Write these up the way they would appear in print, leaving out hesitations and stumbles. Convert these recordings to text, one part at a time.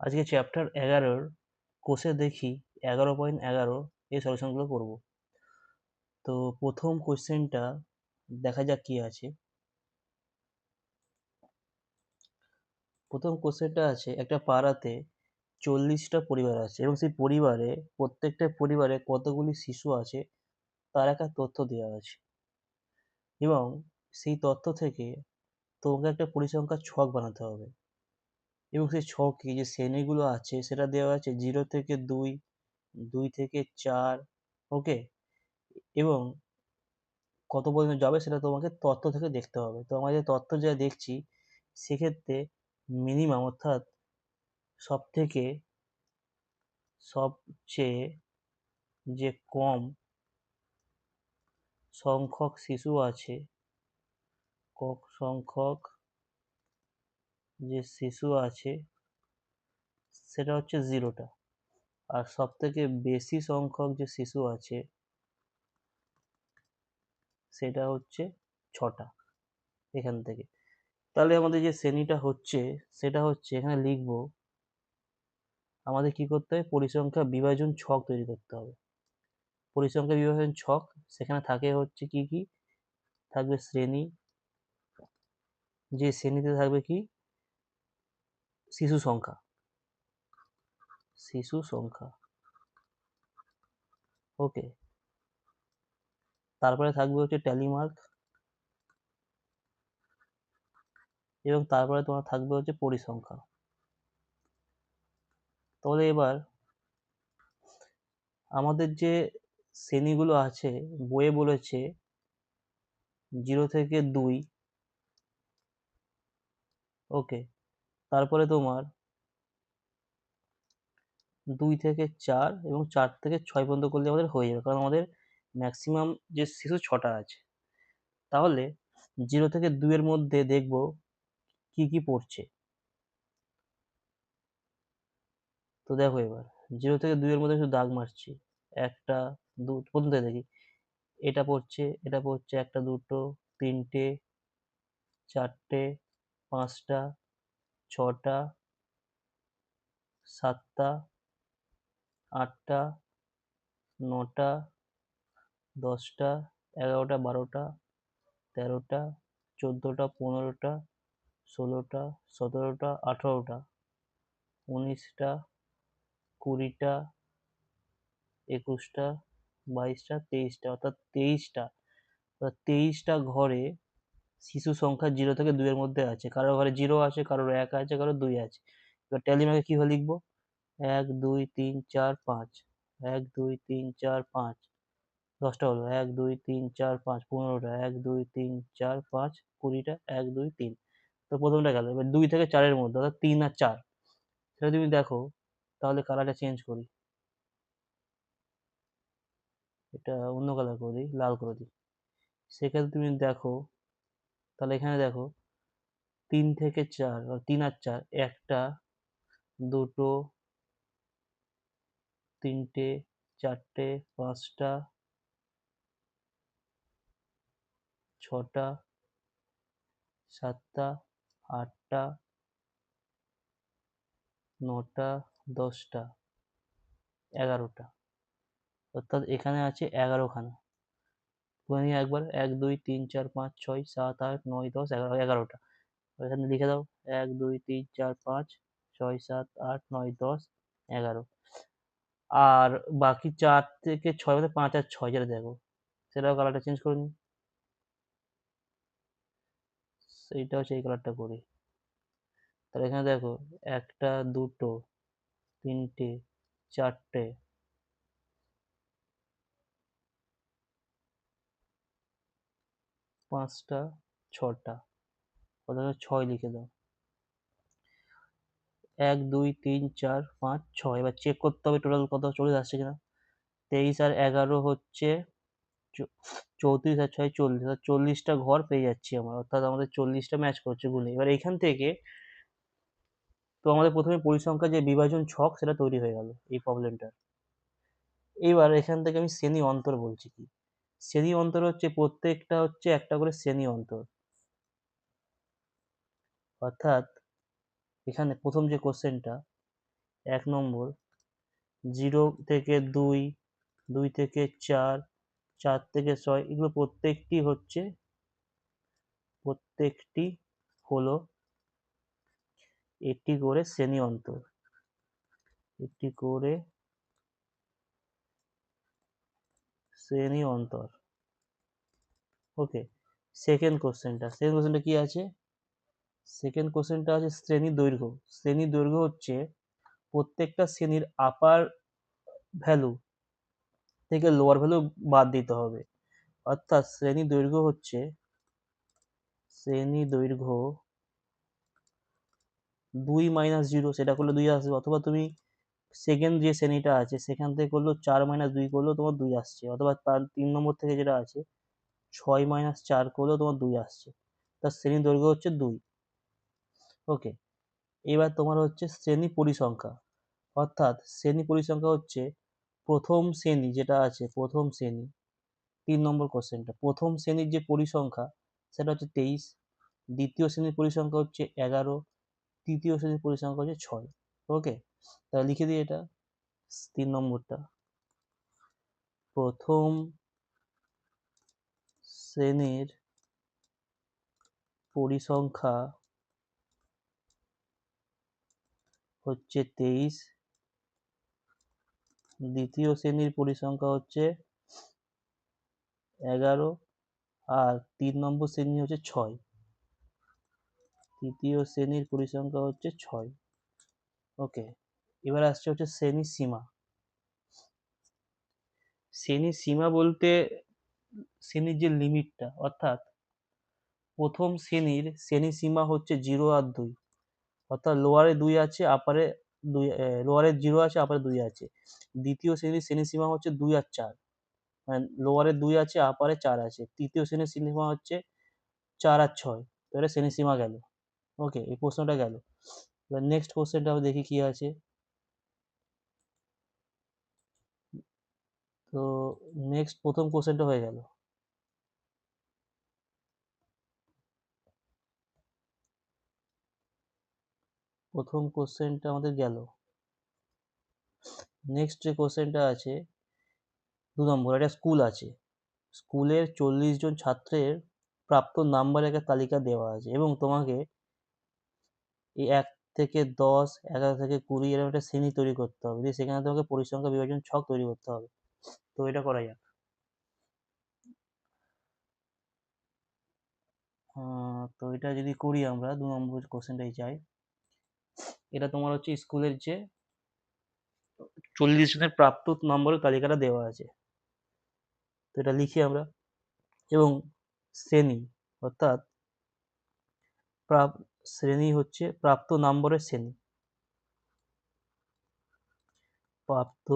আজকে চ্যাপ্টার 11-র কোষে দেখি 11.11 এই সলিউশনগুলো করব। তো প্রথম কোশ্চেনটা দেখা যাক কি আছে। প্রথম কোশ্চেনটা আছে, একটা পাড়াতে 40টা পরিবার আছে এবং সেই পরিবারে প্রত্যেকটা পরিবারে কতগুলি শিশু আছে তার একটা তথ্য দেওয়া আছে, এবং সেই তথ্য থেকে তোমাকে একটা পরিসংখ্যার ছক বানাতে হবে, এবং সেই ছকে যে শ্রেণীগুলো আছে সেটা দেওয়া আছে 0 থেকে 2, 2 থেকে 4, ওকে, এবং কত পর্যন্ত যাবে সেটা তোমাকে তথ্য থেকে দেখতে হবে। তো আমরা যে তথ্য যা দেখছি সেক্ষেত্রে মিনিমাম অর্থাৎ সবচেয়ে যে কম সংখ্যক শিশু আছে, সংখ্যক যে শিশু আছে সেটা হচ্ছে 0টা, আর সব থেকে বেশি সংখ্যক যে শিশু আছে সেটা হচ্ছে 6টা। এখান থেকে তাহলে আমাদের যে শ্রেণীটা হচ্ছে সেটা হচ্ছে, এখানে লিখবো আমাদের কি করতে হবে, পরিসংখ্যা বিভাজন ছক তৈরি করতে হবে। পরিসংখ্যা বিভাজন ছক, সেখানে থাকে হচ্ছে কি কি থাকবে, শ্রেণী, যে শ্রেণীতে থাকবে কি শিশু সংখ্যা, শিশু সংখ্যা, ওকে। তারপরে থাকবে হচ্ছে ট্যালি মার্ক, এবং তারপরে তোমার থাকবে হচ্ছে পরিসংখ্যা। তাহলে এবার আমাদের যে শ্রেণীগুলো আছে বইয়ে বলেছে 0 থেকে 2, ওকে, তারপরে তোমার 2 থেকে 4 এবং 4 থেকে 6 পর্যন্ত করলে আমাদের হয়ে যাবে, কারণ আমাদের ম্যাক্সিমাম যে শিশু 6টা আছে। তাহলে 0 থেকে 2 এর মধ্যে দেখব কি কি পড়ছে। তো দেখো এবার 0 থেকে 2 এর মধ্যে শুধু দাগ মারছি, একটা, প্রথম থেকে দেখি, এটা পড়ছে, এটা পড়ছে, একটা, দুটো, তিনটে, চারটে, পাঁচটা, ছটা, সাতটা, আটটা, নটা, 10টা, 11টা, 12টা, 13টা, 14টা, 15টা, 16টা, 17টা, 18টা, 19টা, 20টা, 21টা, 22টা, 23টা, অর্থাৎ 23টা ঘরে শিশু সংখ্যা 0 থেকে 2 এর মধ্যে আছে। কারোর ঘরে 0 আছে, কারোর 1 আছে, কারোর 2 আছে। এবার ট্যালি মার্কে কিভাবে লিখবো, 1, 2, 3, 4, 5, 1, 2, 3, 4, 5, 10টা হলো, 1, 2, 3, 4, 5, 15টা, 1, 2, 3, 4, 5, 20টা, 1, 2, 3। তো প্রথমটা গেল। এবার 2 থেকে 4 এর মধ্যে, অর্থাৎ 3 আর 4, সেটা তুমি দেখো। তাহলে কালারটা চেঞ্জ করি, এটা অন্য কালার করে দিই, লাল করে দিই। সেক্ষেত্রে তুমি দেখো, তাহলে এখানে দেখো 3 থেকে 4, 3 আর 4, একটা, দুটো, তিনটে, চারটে, পাঁচটা, ছটা, সাতটা, আটটা, নটা, 10টা, 11টা, অর্থাৎ এখানে আছে 11খানা। গুনে নিই একবার, 1, 2, 3, 4, 5, 6, 7, 8, 9, 10, 11, 11টা। এখানে লিখে দাও, 1, 2, 3, 4, 5, 6, 7, 8, 9, 10, 11। আর বাকি 4 থেকে 6 মধ্যে 5 আর 6 যেটা দেখো, সেটাও কালারটা চেঞ্জ করে নিই। সেইটা হচ্ছে এই কালারটা করি। তাহলে এখানে দেখো, একটা, দুটো, তিনটে, চারটে, পাঁচটা, ছটা, প্রথমে 6 লিখে দাও, 1, 2, 3, 4, 5, 6। এবার চেক করতে হবে টোটাল কত চলে আসছে কিনা। 23 আর 11 হচ্ছে 34, আর 6, 40, অর্থাৎ 40টা ঘর পেয়ে যাচ্ছি আমরা, অর্থাৎ আমাদের 40টা ম্যাচ করছে গুণে। এবার এইখান থেকে তো আমাদের প্রথমে পরিসংখ্যার যে বিভাজন ছক সেটা তৈরি হয়ে গেল এই প্রবলেমটা। এইবার এখান থেকে আমি শ্রেণী অন্তর বলছি কি, শ্রেণী অন্তর হচ্ছে প্রত্যেকটা হচ্ছে একটা করে শ্রেণী অন্তর, অর্থাৎ এখানে প্রথম যে কোশ্চেনটা, 1 নম্বর, 0 থেকে 2, 2 থেকে 4, 4 থেকে 6, এগুলো প্রত্যেকটি হলো একটি করে শ্রেণী অন্তর, একটি করে শ্রেণী অন্তর। ওকে, সেকেন্ড কোশ্চেনটা কি আছে? সেকেন্ড কোশ্চেনটা আছে শ্রেণী দৈর্ঘ্য। শ্রেণী দৈর্ঘ্য হচ্ছে প্রত্যেকটা শ্রেণীর আপার ভ্যালু থেকে লোয়ার ভ্যালু বাদ দিতে হবে। অর্থাৎ শ্রেণী দৈর্ঘ্য 2 - 0, সেটা করলে 2 আসবে, অথবা তুমি সেকেন্ড যে শ্রেণীটা আছে সেখান থেকে করলেও 4 - 2 করলেও তোমার 2 আসছে, অথবা তার 3 নম্বর থেকে যেটা আছে 6 - 4 করলেও তোমার 2 আসছে। তার শ্রেণী দৈর্ঘ্য 2। ওকে, এবার তোমার শ্রেণী পরিসংখ্যা। অর্থাৎ শ্রেণী পরিসংখ্যা প্রথম শ্রেণী যেটা আছে, প্রথম শ্রেণী 3 নম্বর কোশ্চেনটা, প্রথম শ্রেণীর যে পরিসংখ্যা সেটা 23, দ্বিতীয় শ্রেণীর পরিসংখ্যা 11, তৃতীয় শ্রেণীর পরিসংখ্যা 6। ওকে, তাহলে লিখে দিই এটা 3 নম্বরটা। প্রথম শ্রেণীর পরিসংখ্যা 23, দ্বিতীয় শ্রেণীর পরিসংখ্যা 11, আর 3 নম্বর শ্রেণী 6। তৃতীয় শ্রেণীর পরিসংখ্যা 6। ওকে, এবার আসছে শ্রেণীর সীমা। শ্রেণীর সীমা বলতে শ্রেণীর যে লিমিটটা, অর্থাৎ প্রথম শ্রেণীর শ্রেণী সীমা 0 আর 2, অর্থাৎ লোয়ারে 2 আছে, আপারে 2, লোয়ারে 0 আছে, আপারে 2 আছে। দ্বিতীয় শ্রেণীর শ্রেণী সীমা 2 আর 4, মানে লোয়ারে 2 আছে, আপারে 4 আছে। তৃতীয় শ্রেণীর শ্রেণী সীমা 4 আর 6, তাহলে শ্রেণী সীমা গেল। ওকে, এই প্রশ্নটা গেল। এবার নেক্সট কোশ্চেনটা আমি দেখি কি আছে। তো নেক্সট প্রথম কোশ্চেনটা হয়ে গেল। প্রথম কোশ্চেনটা আমাদের গেল। নেক্সট যে কোশ্চেনটা আছে 2 নম্বর, একটা স্কুল আছে, স্কুলের 40 জন ছাত্রের প্রাপ্ত নাম্বারের একটা তালিকা দেওয়া আছে, এবং তোমাকে এই 1 থেকে 10, 11 থেকে 20 এরকম একটা শ্রেণী তৈরি করতে হবে, দিয়ে সেখানে তোমাকে পরিসংখ্যা বিভাজন ছক তৈরি করতে হবে। তো এটা করা যাক। তো এটা যদি করি আমরা, 2 নম্বর কোশ্চেনটাই চাই। এটা তোমার স্কুলের যে 40 জনের প্রাপ্ত নম্বরের তালিকাটা দেওয়া আছে। তো এটা লিখি আমরা, এবং শ্রেণী, অর্থাৎ শ্রেণী প্রাপ্ত নম্বরের শ্রেণী, প্রাপ্ত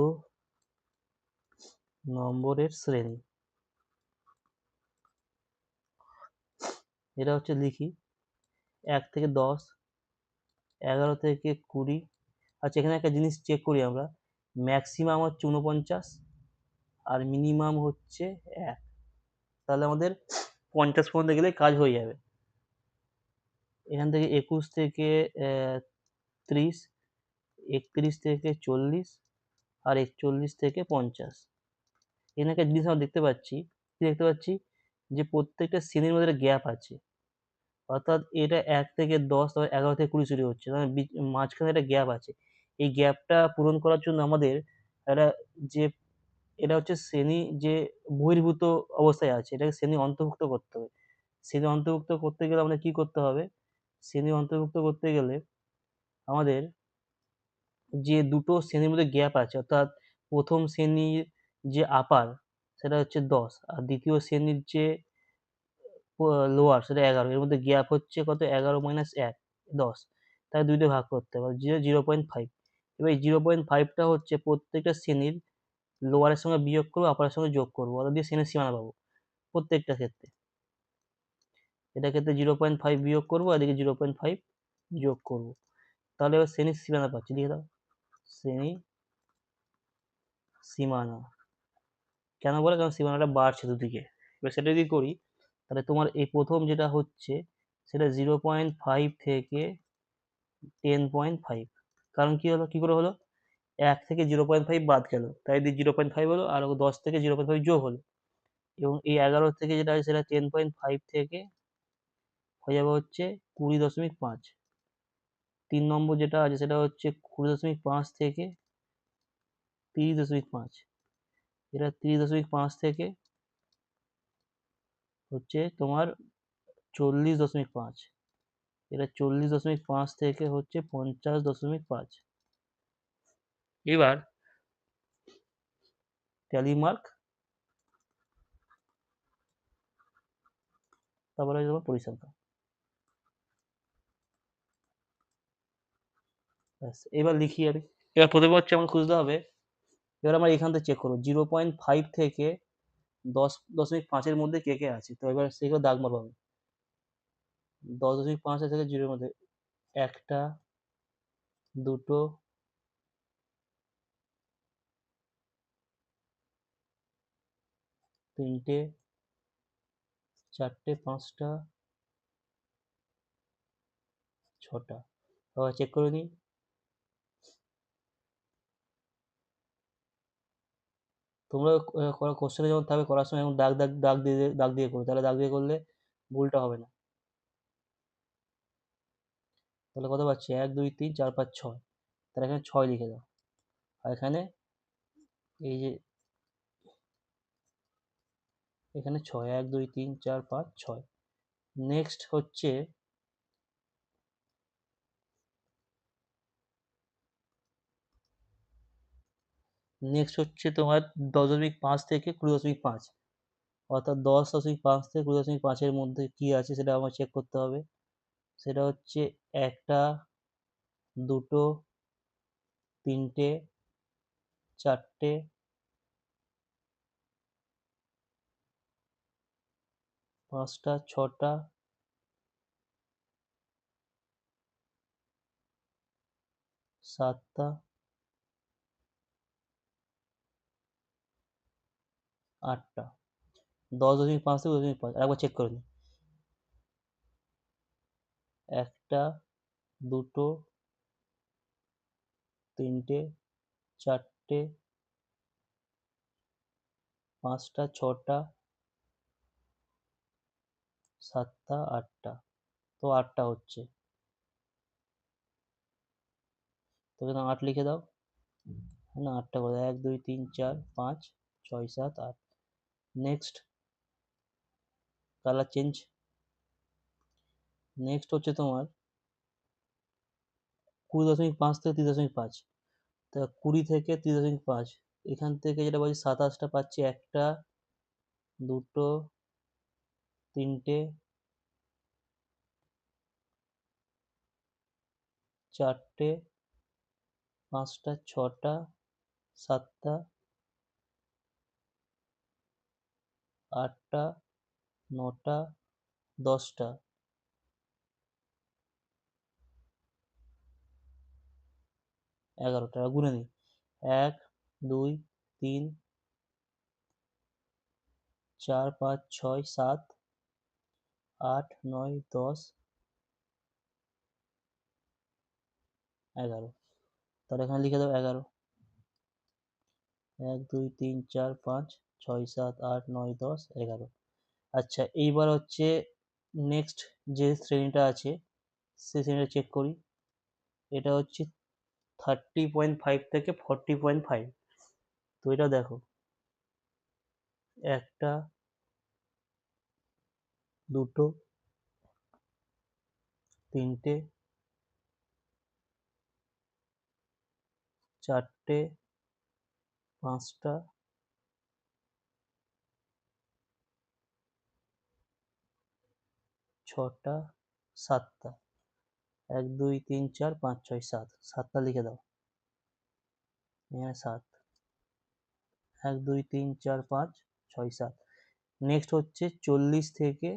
নম্বরের শ্রেণী। এটা লিখি 1 থেকে 10, 11 থেকে 20। আচ্ছা, এখানে একটা জিনিস চেক করি আমরা, ম্যাক্সিমাম 49 আর মিনিমাম 1। তাহলে আমাদের 50 পর্যন্ত গেলে কাজ হয়ে যাবে। এখান থেকে 21 থেকে 30, 31 থেকে 40, আর 41 থেকে 50। এখানে একটা জিনিস আমরা দেখতে পাচ্ছি, কি দেখতে পাচ্ছি, যে প্রত্যেকটা শ্রেণীর মধ্যে একটা গ্যাপ আছে। অর্থাৎ এটা 1 থেকে 10, তারপর 11 থেকে 20 শুরু হচ্ছে, মানে মাঝখানে একটা গ্যাপ আছে। এই গ্যাপটা পূরণ করার জন্য আমাদের একটা যে এটা শ্রেণী যে বহির্ভূত অবস্থায় আছে, এটাকে শ্রেণী অন্তর্ভুক্ত করতে হবে। শ্রেণী অন্তর্ভুক্ত করতে গেলে আমাদের কি করতে হবে? শ্রেণী অন্তর্ভুক্ত করতে গেলে আমাদের যে দুটো শ্রেণীর মধ্যে গ্যাপ আছে, অর্থাৎ প্রথম শ্রেণীর যে আপার সেটা 10, আর দ্বিতীয় শ্রেণীর যে লোয়ার সেটা 11, এর মধ্যে গ্যাপ কত? 11 - 1, 10। তাই 2 দিয়ে ভাগ করতে হবে, 0.5। এবার এই 0.5টা প্রত্যেকটা শ্রেণীর লোয়ারের সঙ্গে বিয়োগ করবো, আপারের সঙ্গে যোগ করবো, অর্থাৎ দিয়ে শ্রেণীর সীমানা পাবো প্রত্যেকটা ক্ষেত্রে। এটা ক্ষেত্রে 0.5 বিয়োগ করবো, আর এদিকে 0.5 যোগ করবো, তাহলে এবার শ্রেণীর সীমানা পাচ্ছি। লিখে দাও শ্রেণী সীমানা। কেন বলে? কারণ সীমানাটা বাড়ছে দুদিকে। এবার সেটা যদি করি, তাহলে তোমার এই প্রথম যেটা সেটা 0.5 থেকে 10.5। কারণ কি হলো, কি করে হলো, 1 থেকে 0.5 বাদ গেল, তাই 0.5 হলো, আর 10 থেকে 0.5 যোগ হলো, এবং এই 11 থেকে যেটা আছে সেটা 10.5 থেকে হয়ে যাবে হচ্ছে 20.5। 3 নম্বর যেটা আছে সেটা হচ্ছে 20.5 থেকে 30.5, এটা 30.5 থেকে হচ্ছে তোমার 40.5, এটা 40.5 থেকে হচ্ছে 50.5। এবার ট্যালি মার্ক, তারপরে হচ্ছে তোমার পরিসংখ্যান। ব্যাস, এবার লিখি আমি। এবার প্রথমে হচ্ছে আমার খুঁজতে হবে, এবার আমরা এখান থেকে চেক করবো 0.5 থেকে 10.5-এর মধ্যে কে কে আছে। তো এবার সেগুলো দাগ মারবো আমি। 10.5 থেকে 0-এর মধ্যে একটা, দুটো, তিনটে, চারটে, পাঁচটা, ছটা। আবার চেক করে নিই। তোমরা কোশ্চেনে যেমন থাকবে করার সময় এরকম দাগ দিয়ে করো, তাহলে দাগ দিয়ে করলে ভুলটা হবে না। তাহলে কত পাচ্ছি, 1 2 3 4 5 6, তাহলে এখানে 6 লিখে দাও। আর এখানে এই যে এখানে 6, 1 2 3 4 5 6। নেক্সট হচ্ছে তোমার 10.5 থেকে 20.5, অর্থাৎ 10.5 থেকে 20.5-এর মধ্যে কি আছে সেটা আমার চেক করতে হবে। সেটা হচ্ছে একটা, দুটো, তিনটে, চারটে, পাঁচটা, ছটা, সাতটা, আটটা। 10.5 থেকে 20.5 আরেকবার চেক করে নিই। একটা, দুটো, তিনটে, চারটে, পাঁচটা, ছটা, সাতটা, আটটা। তো আটটা হচ্ছে, তো এখানে 8 লিখে দাও। না, আটটা করে 1 2 3 4 5 6 7 8। Next colour change. নেক্সট হচ্ছে তোমার 20.5 থেকে 30.5। তা 20 থেকে 30.5, এখান থেকে যেটা পাচ্ছি 27টা পাচ্ছি, একটা, দুটো, তিনটে, চারটে, পাঁচটা, ছটা, সাতটা, আটটা, নটা, 10টা, 11টা। গুনে নিই। 1 2 3 4 5 6 7 8 9 10 11। তাহলে এখানে লিখে দাও 11। 1 2 3 4 5 6 7 8 9 10 11। আচ্ছা, এইবার হচ্ছে নেক্সট যে শ্রেণীটা আছে সেই শ্রেণীটা চেক করি। এটা হচ্ছে 30.5 থেকে 40.5। তো এটা দেখো, একটা, দুটো, তিনটে, চারটে, পাঁচটা, ছটা, সাতটা। 1 2 3 4 5 6 7, 7টা লিখে দাও। হ্যাঁ, 7। 1 2 3 4 5 6 7। নেক্সট হচ্ছে 40 থেকে,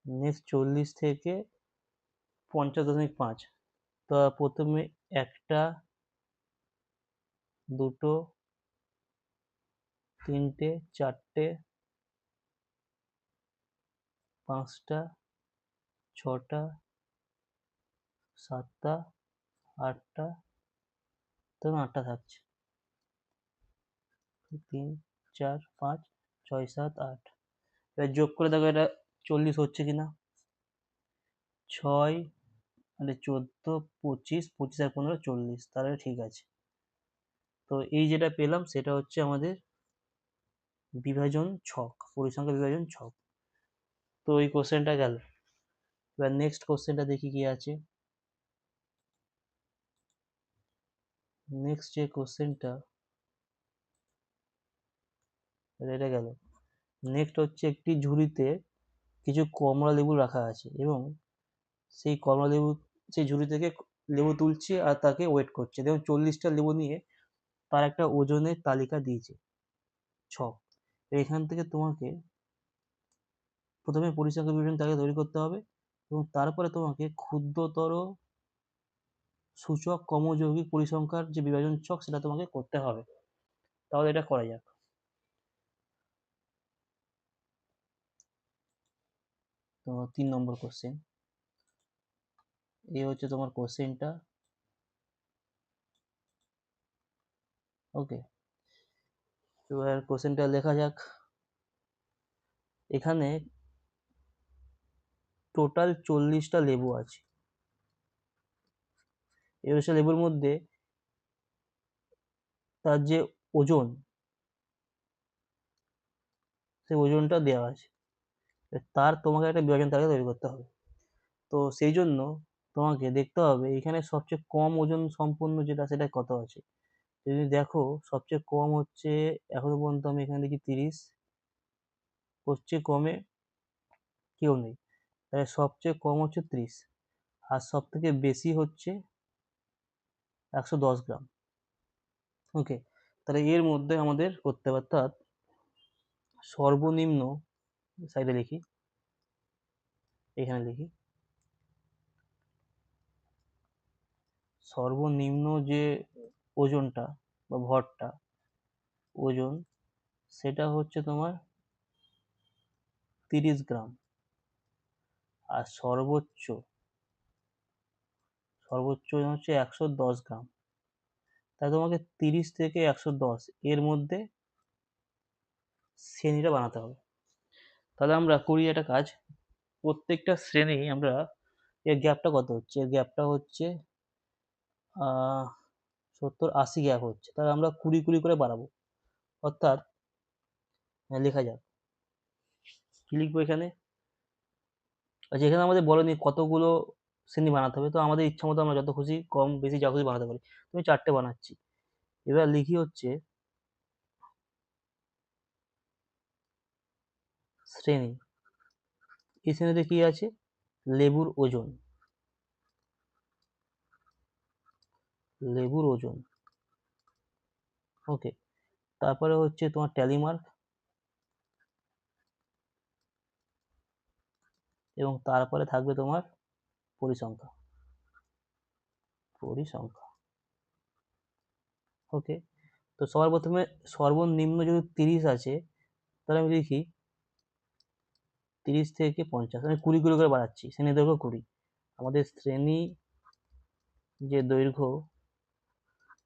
নেক্সট 40 থেকে 50.5। তো প্রথমে একটা, দুটো, তিনটে, চারটে, পাঁচটা, ছটা, সাতটা, আটটা, তখন আটটা থাকছে। 3, 4, 5, 6, 7, 8। এবার যোগ করে দেখো এটা 40 হচ্ছে কিনা। 6 মানে 14, 25, 25 আর 15, 40, তাহলে ঠিক আছে। তো এই যেটা পেলাম সেটা হচ্ছে আমাদের বিভাজন ছক, পরিসংখ্যান বিভাজন ছক। তো এই কোশ্চেনটা গেল। এবার নেক্সট কোশ্চেনটা দেখি কি আছে। নেক্সট যে কোশ্চেনটা, এটা গেল। নেক্সট হচ্ছে একটি ঝুড়িতে কিছু কমলা লেবু রাখা আছে এবং সেই কমলা লেবু সেই ঝুড়ি থেকে লেবু তুলছে আর তাকে ওয়েট করছে। দেখুন 40টা লেবু নিয়ে তার একটা ওজনের তালিকা দিয়েছে, ছক। এখান থেকে তোমাকে প্রথমে পরিসংখ্যান বিবরণ তালিকা তৈরি করতে হবে এবং তারপরে তোমাকে ক্ষুদ্রতর সূচক ক্রমযৌগিক পরিসংখ্যার যে বিভাজন ছক সেটা তোমাকে করতে হবে। তাহলে এটা করা যাক। তো 3 নম্বর কোশ্চেন, এই হচ্ছে তোমার কোশ্চেনটা। ওকে, এবার কোশ্চেনটা লেখা যাক। এখানে টোটাল 40টা লেবু আছে। এই লেবুর মধ্যে তার যে ওজন, সেই ওজনটা দেওয়া আছে। তার তোমাকে একটা বিভাজন তালিকা তৈরি করতে হবে। তো সেই জন্য তোমাকে দেখতে হবে এখানে সবচেয়ে কম ওজন সম্পন্ন যেটা সেটা কত আছে। যদি দেখো সবচেয়ে কম হচ্ছে, এখনো পর্যন্ত আমি এখানে দেখি 30, হচ্ছে কমে কেউ নেই, তাহলে সবচেয়ে কম হচ্ছে 30 আর সব থেকে বেশি হচ্ছে 110 গ্রাম। ওকে, তাহলে এর মধ্যে আমাদের করতে হবে, অর্থাৎ সর্বনিম্ন, সাইডে লিখি, এখানে লিখি, সর্বনিম্ন যে ওজনটা বা ভরটা, ওজন, সেটা হচ্ছে তোমার 30 গ্রাম। আর সর্বোচ্চ ওজন হচ্ছে 110 গ্রাম। তাই তোমাকে 30 থেকে 110 এর মধ্যে শ্রেণীটা বানাতে হবে। তাহলে আমরা করি একটা কাজ, প্রত্যেকটা শ্রেণী আমরা, এর গ্যাপটা কত হচ্ছে, এর গ্যাপটা হচ্ছে 70-80 গ্যাপ হচ্ছে, তাহলে আমরা 20 করে বাড়াবো। অর্থাৎ লেখা যাক, কি লিখবো এখানে। আচ্ছা, এখানে আমাদের বলেনি কতগুলো শ্রেণী বানাতে হবে, তো আমাদের ইচ্ছা মতো আমরা যত খুশি কম বেশি যা খুশি বানাতে পারি। তুমি 4টে বানাচ্ছি। এবার লিখি হচ্ছে শ্রেণী। এই শ্রেণীতে কি আছে, লেবুর ওজন, লেবুর ওজন। ওকে, তারপরে হচ্ছে তোমার ট্যালি মার্ক এবং তারপরে থাকবে তোমার পরিসংখ্যা, পরিসংখ্যা। ওকে, তো সবার প্রথমে সর্বনিম্ন যদি 30 আছে, তাহলে আমি লিখি 30 থেকে 50, আমি 20 করে বাড়াচ্ছি, শ্রেণী দৈর্ঘ্য 20। আমাদের শ্রেণী যে দৈর্ঘ্য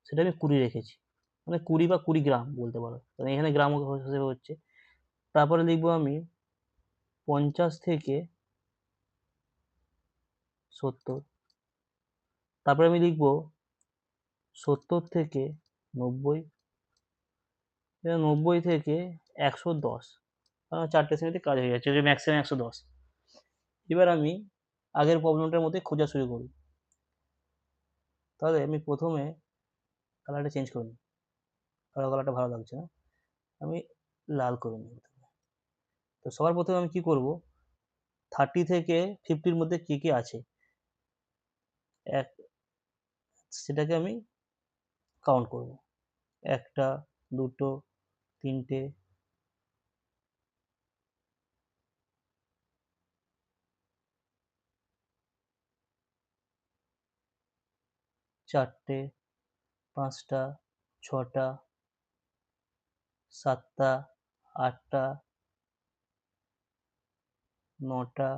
সেটা আমি 20 রেখেছি, মানে 20 বা 20 গ্রাম বলতে পারো, কারণ এখানে গ্রাম হিসেবে হচ্ছে। তারপরে লিখবো আমি 50 থেকে 70, তারপরে আমি লিখবো 70 থেকে 90, 90 থেকে 110। 4টে শ্রেণীতে কাজ হয়ে যাচ্ছে, যে ম্যাক্সিমাম 110। এবার আমি আগের প্রবলেমটার মধ্যে খোঁজা শুরু করি। তাহলে আমি প্রথমে কালারটা চেঞ্জ করে নিই, কালো কালারটা ভালো লাগছে না, আমি লাল করে নিই। তো সবার প্রথমে আমি কি করব, 30 থেকে 50-র মধ্যে কি কি আছে এক, সেটাকে আমি কাউন্ট করব। 1টা, 2টো, 3টে, 4টে, 5টা, 6টা, 7টা, 8টা, 9টা,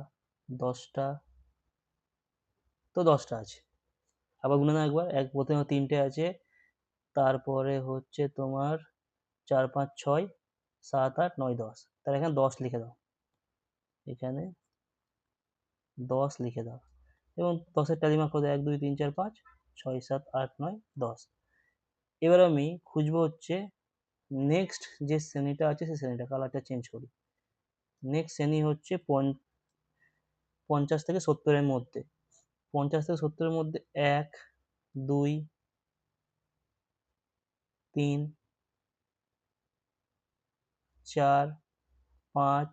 10টা, তো 10টা আছে। আবার গুনে নাও একবার, প্রথমে 3টে আছে, তারপরে হচ্ছে তোমার 4, 5, 6, 7, 8, 9, 10। তাহলে এখানে 10 লিখে দাও, এখানে 10 লিখে দাও এবং 10-এর ট্যালি মার্ক করে দাও, 1, 2, 3, 4, 5, 6, 7, 8, 9, 10। এবার আমি খুঁজবো হচ্ছে নেক্সট যে শ্রেণীটা আছে সেই শ্রেণীটা, কালারটা চেঞ্জ করি। নেক্সট শ্রেণী হচ্ছে 50 থেকে 70-এর মধ্যে। 50 থেকে 70-এর মধ্যে 1, 2, 3, 4, 5,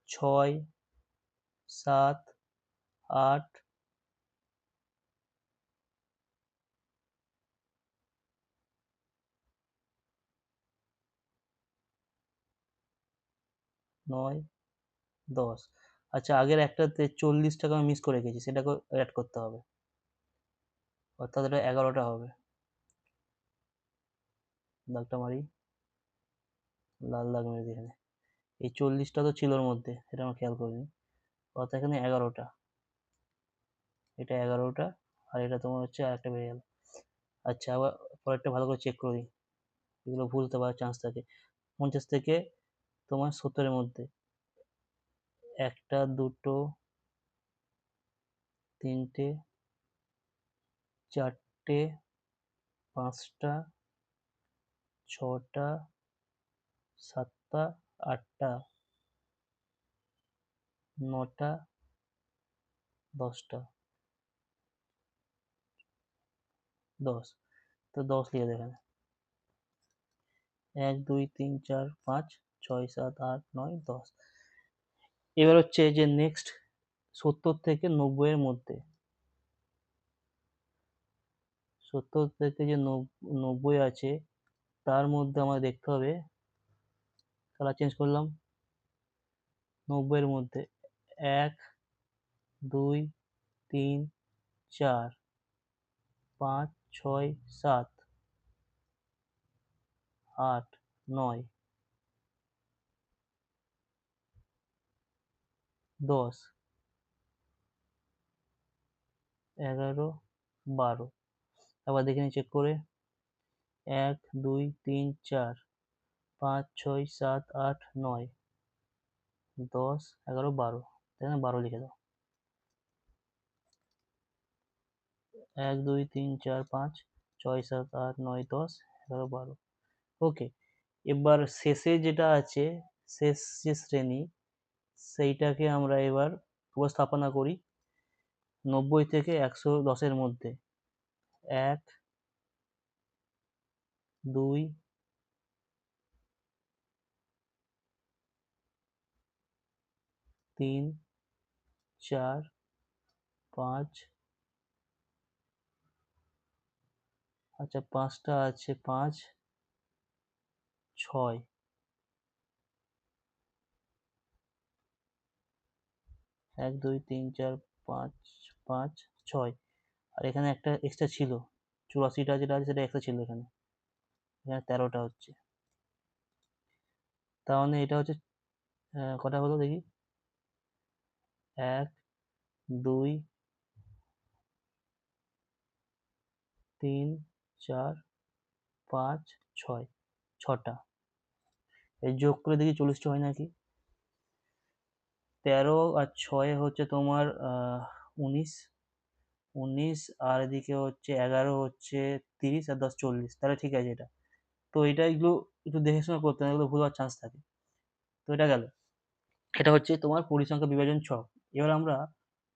6, 7, 8, 9, 10। আচ্ছা, আগের একটাতে 40 টাকা আমি মিস করে গেছি, সেটাকে অ্যাড করতে হবে, অর্থাৎ এটা 11টা হবে। দাগটা মারি, লাল দাগ মেরে দিই এখানে। এই 40টা তো ছিল ওর মধ্যে, এটা আমার খেয়াল করিনি, অর্থাৎ এখানে 11টা, এটা 11টা, আর এটা তোমার হচ্ছে আরেকটা বেরিয়ে গেল। আচ্ছা, আবার পরেরটা ভালো করে চেক করে দিই, এগুলো ভুল হতে পারার চান্স থাকে। 50 থেকে তোমার 70-এর মধ্যে 1টা, 2টো, 3টে, 4টে, 5টা, 6টা, 7টা, 8টা, 9টা, 10টা, 10। তো 10 লিখে দেয় এখানে, 1, 2, 3, 4, 5, 6, 7, 8, 9, 10। এবার হচ্ছে যে নেক্সট 70 থেকে 90-এর মধ্যে, 70 থেকে যে 90 আছে তার মধ্যে আমাদের দেখতে হবে, কালার চেঞ্জ করলাম, 90-এর মধ্যে 1, 2, 3, 4, 5, 6, 7, 8, 9, 10, 11, 12। আবার দেখে নিই চেক করে, 1, 2, 3, 4, 5, 6, 7, 8, 9, 10, 11, 12। তাই না, 12 লিখে দাও। 1, 2, 3, 4, 5, 6, 7, 8, 9, 10, 11, 12। ওকে, এবার শেষে যেটা আছে, শেষ যে শ্রেণী, সেইটাকে আমরা এবার উপস্থাপনা করি 90 থেকে 110-এর মধ্যে। 1, 2, 3, 4, 5, আচ্ছা 5টা আছে, 5, 6, 1, 2, 3, 4, 5, 5, 6। আর এখানে একটা এক্সট্রা ছিল, 84টা যেটা আছে সেটা এক্সট্রা ছিল এখানে, এখানে 13টা হচ্ছে। তার মানে এটা হচ্ছে কটা হলো দেখি, 1, 2, 3, 4, 5, 6, 6টা। এই যোগ করে দেখি 40টা হয় নাকি। 13 আর 6 হচ্ছে তোমার 19, 19, আর এদিকে হচ্ছে 11 হচ্ছে 30, আর 10 40। তাহলে ঠিক আছে এটা। তো এটা এগুলো একটু দেখে শুনে করতে হবে, এগুলো ভুল হওয়ার চান্স থাকে। তো এটা গেল, এটা হচ্ছে তোমার পরিসংখ্যা বিভাজন ছক। এবার আমরা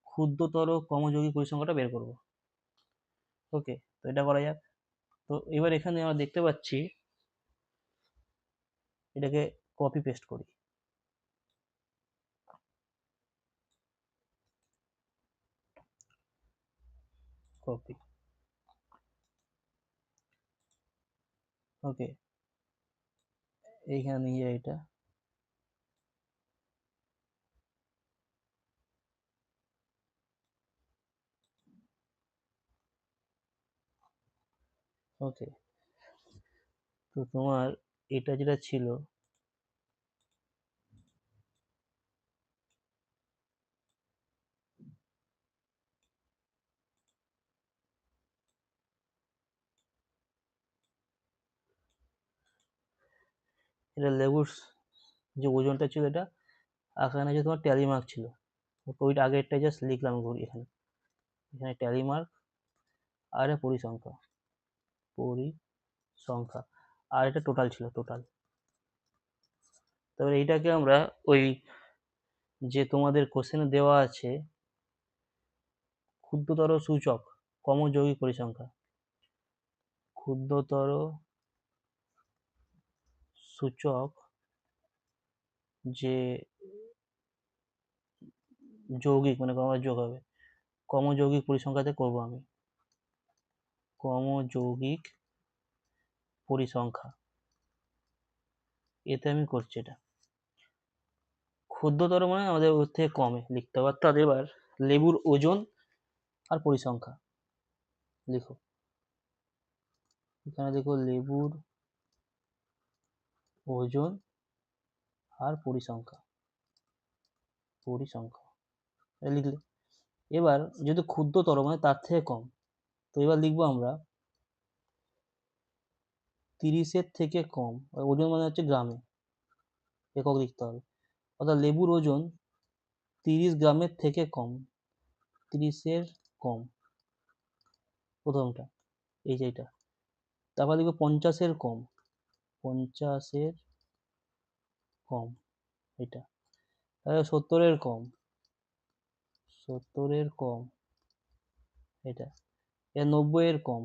ক্ষুদ্রতর ক্রমযৌগিক পরিসংখ্যাটা বের করব। ওকে, তো এটা করা যাক। তো এবার এখানে আমরা দেখতে পাচ্ছি, এটাকে কপি পেস্ট করি, কপি। ওকে, এইখানে নিয়ে যাই এটা। ওকে, তো তোমার এটা যেটা ছিল এটা লেবুর যে ওজনটা ছিল এটা, এখানে যে তোমার ট্যালি মার্ক ছিল, ওইটা আগেরটা জাস্ট লিখলাম ঘুরি এখানে, এখানে ট্যালি মার্ক আর এটা পরিসংখ্যা, পরিসংখ্যা, আর এটা টোটাল ছিল, টোটাল। তারপরে এইটাকে আমরা ওই যে তোমাদের কোশ্চেনে দেওয়া আছে ক্ষুদ্রতর সূচক কমযৌগিক পরিসংখ্যা, ক্ষুদ্রতর সূচক যে যৌগিক মানে আমার যোগ হবে, কমযৌগিক পরিসংখ্যাতে করব আমি, কমযৌগিক পরিসংখ্যা, এতে আমি করছি এটা। ক্ষুদ্রতর মানে আমাদের ওর থেকে কমে লিখতে হবে, অর্থাৎ এবার লেবুর ওজন আর পরিসংখ্যা লিখো, এখানে দেখো লেবুর ওজন আর পরিসংখ্যা, পরিসংখ্যা এটা লিখলে, এবার যেহেতু ক্ষুদ্রতর মানে তার থেকে কম, তো এবার লিখবো আমরা 30-এর থেকে কম, ওজন মানে হচ্ছে গ্রামে, একক লিখতে হবে, অর্থাৎ লেবুর ওজন 30 গ্রামের থেকে কম, 30-এর কম, প্রথমটা এই যে এটা। তারপর লিখবো 50-এর কম, 50-এর কম এটা। তাহলে 70-এর কম, 70-এর কম এটা। এর 90-এর কম,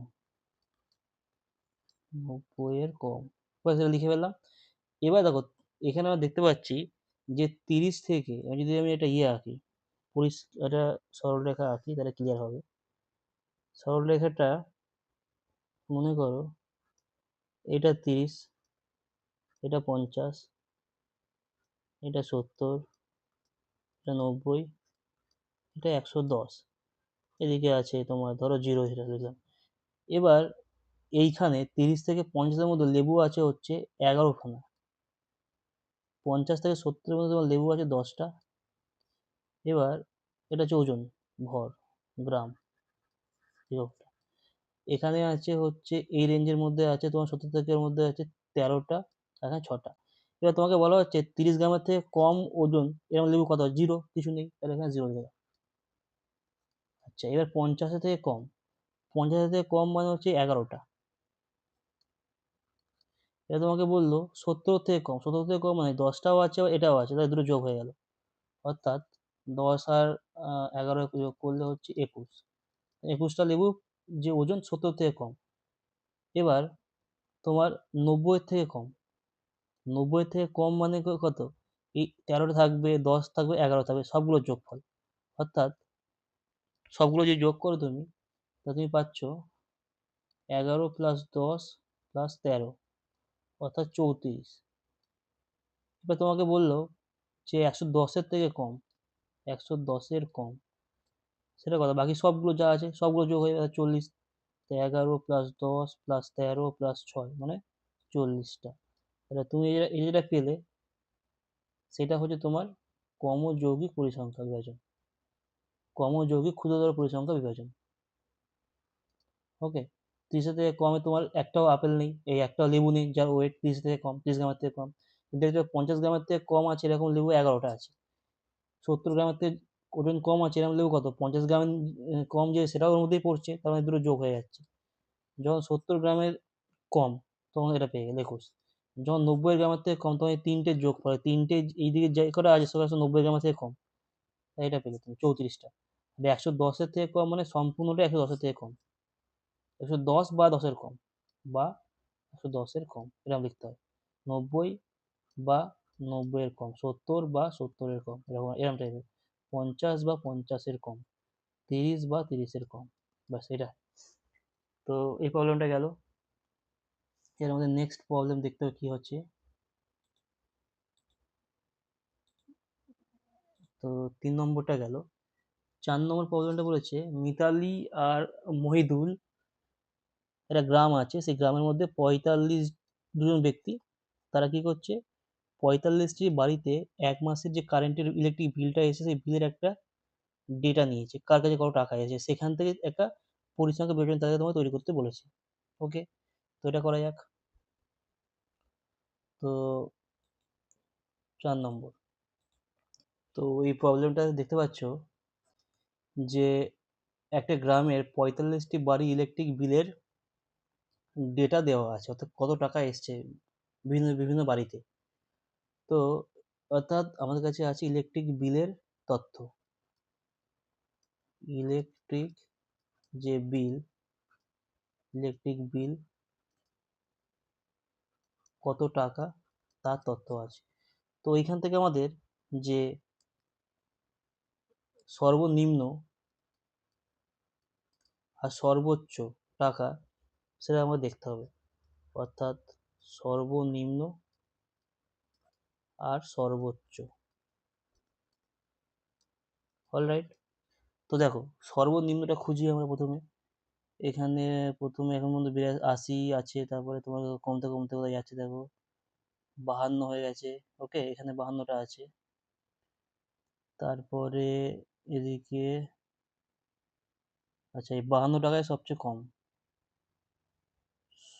90-এর কম, ব্যাস এটা লিখে ফেললাম। এবার দেখো এখানে আমরা দেখতে পাচ্ছি যে 30 থেকে যদি আমি এটা আঁকি, একটা সরলরেখা আঁকি তাহলে ক্লিয়ার হবে। সরলরেখাটা মনে করো এটা 30, এটা 50, এটা 70, এটা 90, এটা 110, এদিকে আছে তোমার ধরো 0, সেটা লিখলাম। এবার এইখানে 30 থেকে 50-এর মধ্যে লেবু আছে হচ্ছে 11খানা, 50 থেকে 70-এর মধ্যে তোমার লেবু আছে 10টা। এবার এটা হচ্ছে ওজন, ভর, গ্রাম, এককটা। এখানে আছে হচ্ছে এই রেঞ্জের মধ্যে আছে তোমার 70 থেকে এর মধ্যে আছে 13টা, এখানে 6টা। এবার তোমাকে বলা হচ্ছে 30 গ্রামের থেকে কম ওজন এরকম লেবু কত, 0, কিছু নেই, তাহলে এখানে 0 দেবে। আচ্ছা এবার 50-এর থেকে কম, 50-এর থেকে কম মানে হচ্ছে 11টা। এবার তোমাকে বললো 70 থেকে কম, 70 থেকে কম মানে 10টাও আছে আবার এটাও আছে, তাহলে দুটো যোগ হয়ে গেল, অর্থাৎ 10 আর 11 যোগ করলে হচ্ছে 21, 21টা লেবু যে ওজন 70 থেকে কম। এবার তোমার 90-এর থেকে কম, 90-এর থেকে কম মানে কত, এই 13টা থাকবে, 10 থাকবে, 11 থাকবে, সবগুলো যোগফল, অর্থাৎ সবগুলো যদি যোগ করো তুমি, তা তুমি পাচ্ছ 11 + 10 + 13, অর্থাৎ 34। এবার তোমাকে বললো যে 110-এর থেকে কম, 110-এর কম, সেটা কথা বাকি সবগুলো যা আছে সবগুলো যোগ হয়ে গেছে 40, 11 + 10 + 13 + 6 মানে 40টা। তাহলে তুমি এই যেটা পেলে সেটা হচ্ছে তোমার কমযৌগিক পরিসংখ্যা বিভাজন, কমযৌগিক ক্ষুদ্রতর পরিসংখ্যা বিভাজন। ওকে, 30-এর থেকে কমে তোমার একটাও আপেল নেই, এই একটাও লেবু নেই যার ওয়েট 30 থেকে কম, 30 গ্রামের থেকে কম। কিন্তু 50 গ্রামের থেকে কম আছে এরকম লেবু 11টা আছে। 70 গ্রামের থেকে ওজন কম আছে এরকম লেবু কত, 50 গ্রাম কম, যে সেটাও ওর মধ্যেই পড়ছে, তার মানে দুটো যোগ হয়ে যাচ্ছে। যখন 70 গ্রামের কম তখন এটা পেয়ে গেলে 21, যখন 90 গ্রামের থেকে কম তখন এই তিনটে যোগ করে, তিনটে এইদিকে যে কটা আছে সব 90 গ্রামের থেকে কম, তাই এটা পেলে তুমি 34টা। 110-এর থেকে কম মানে সম্পূর্ণটা 110-এর থেকে কম, 110 বা 10-এর কম, বা 110-এর কম এরকম লিখতে হয়, 90 বা 90-এর কম, 70 বা 70-এর কম, এরকম এরকম টাইপের, 50 বা 50-এর কম, 30 বা 30-এর কম, ব্যাস এটা। তো এই প্রবলেমটা গেল। এর আমাদের নেক্সট প্রবলেম দেখতে হবে কি হচ্ছে। তো 3 নম্বরটা গেল। 4 নম্বর প্রবলেমটা বলেছে মিতালি আর মহিদুল, একটা গ্রাম আছে, সেই গ্রামের মধ্যে 45 দুজন ব্যক্তি তারা কি করছে, 45টি বাড়িতে এক মাসের যে কারেন্টের ইলেকট্রিক বিলটা এসে সেই বিলের একটা ডেটা নিয়েছে, কার কাছে কত টাকা এসেছে, সেখান থেকে একটা পরিসংখ্যান বিবরণী তালিকা তোমাকে তৈরি করতে বলেছে। ওকে, তো এটা করা যাক। তো 4 নম্বর, তো এই প্রবলেমটা দেখতে পাচ্ছ যে একটা গ্রামের 45টি বাড়ি ইলেকট্রিক বিলের ডেটা দেওয়া আছে, অর্থাৎ কত টাকা এসছে বিভিন্ন বিভিন্ন বাড়িতে। তো অর্থাৎ আমাদের কাছে আছে ইলেকট্রিক বিলের তথ্য, ইলেকট্রিক যে বিল, ইলেকট্রিক বিল কত টাকা তার তথ্য আছে। তো এইখান থেকে আমাদের যে সর্বনিম্ন আর সর্বোচ্চ টাকা সেটা আমাদের দেখতে হবে, অর্থাৎ সর্বনিম্ন আর সর্বোচ্চ। অলরাইট, তো দেখো সর্বনিম্নটা খুঁজি আমরা প্রথমে। এখানে প্রথমে এখন পর্যন্ত 80 আছে, তারপরে তোমার কমতে কমতে কোথায় যাচ্ছে দেখো, 52 হয়ে গেছে। ওকে, এখানে 52টা আছে। তারপরে এদিকে, আচ্ছা এই 52 টাকায় সবচেয়ে কম,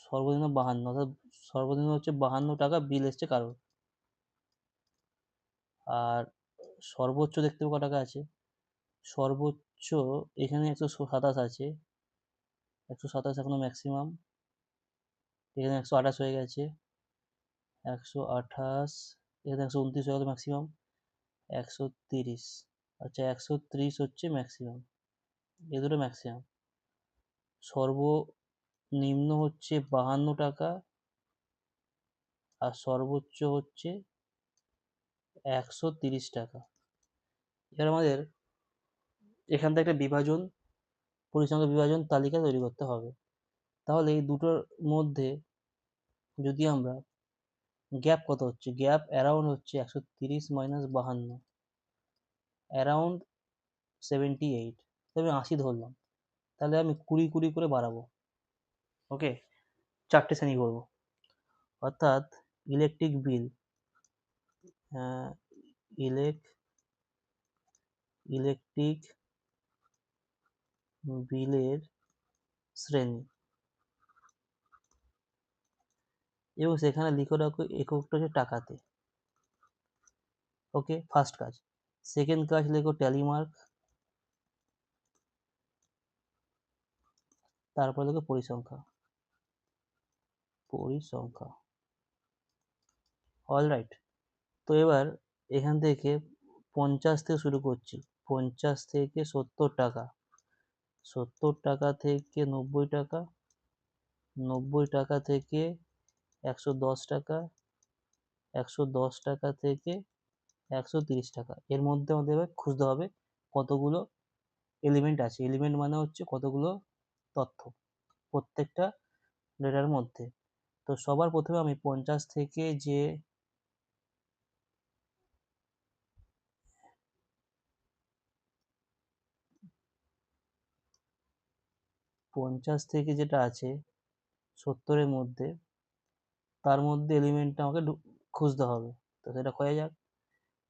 সর্বনিম্ন 52, অর্থাৎ সর্বনিম্ন হচ্ছে 52 টাকা বিল এসছে কারোর। আর সর্বোচ্চ দেখতে ক টাকা আছে, সর্বোচ্চ এখানে 127 আছে, 127 এখনো ম্যাক্সিমাম, এখানে 128 হয়ে গেছে, 128, এখানে 129 হয়ে গেল ম্যাক্সিমাম, 130, আচ্ছা 130 হচ্ছে ম্যাক্সিমাম, এ দুটো ম্যাক্সিমাম। সর্বনিম্ন হচ্ছে 52 টাকা আর সর্বোচ্চ হচ্ছে 130 টাকা। এবার আমাদের এখান থেকে একটা বিভাজন, পরিসংখ্যান বিভাজন তালিকা তৈরি করতে হবে। তাহলে এই দুটোর মধ্যে যদি আমরা, গ্যাপ কত হচ্ছে, গ্যাপ অ্যারাউন্ড হচ্ছে 130 মাইনাস 52, অ্যারাউন্ড 78, তবে 80 ধরলাম, তাহলে আমি 20 করে বাড়াবো। ওকে, 4টে শ্রেণী করবো, অর্থাৎ ইলেকট্রিক বিল, ইলেকট্রিক বিলের শ্রেণী, এবং সেখানে লিখে রাখো এককটা হচ্ছে টাকাতে। ওকে, ফার্স্ট কাজ। সেকেন্ড কাজ লেখো ট্যালি মার্ক, তারপর লেখো পরিসংখ্যা, পরিসংখ্যা। অলরাইট, তো এবার এখান থেকে 50 থেকে শুরু করছি, 50 থেকে 70 টাকা, 70 টাকা থেকে 90 টাকা, 90 টাকা থেকে 110 টাকা, 110 টাকা থেকে 130 টাকা। এর মধ্যে আমাদের এবার খুঁজতে হবে কতগুলো এলিমেন্ট আছে, এলিমেন্ট মানে হচ্ছে কতগুলো তথ্য প্রত্যেকটা ডেটার মধ্যে। তো সবার প্রথমে আমি 50 থেকে যে 50 থেকে যেটা আছে 70-এর মধ্যে, তার মধ্যে এলিমেন্টটা আমাকে খুঁজতে হবে। তো সেটা খোঁজা যাক।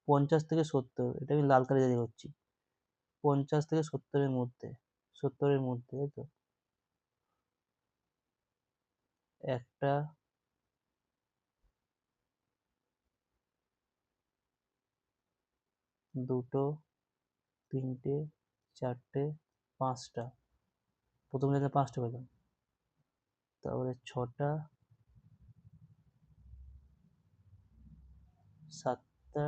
50 থেকে 70, এটা আমি লাল কালি দিয়ে করছি। 50 থেকে 70-এর মধ্যে, 70-এর মধ্যে, তো একটা, দুটো, তিনটে, চারটে, 5টা, প্রথম লাইনে 5টা পেলাম, তারপরে 6টা, 7টা,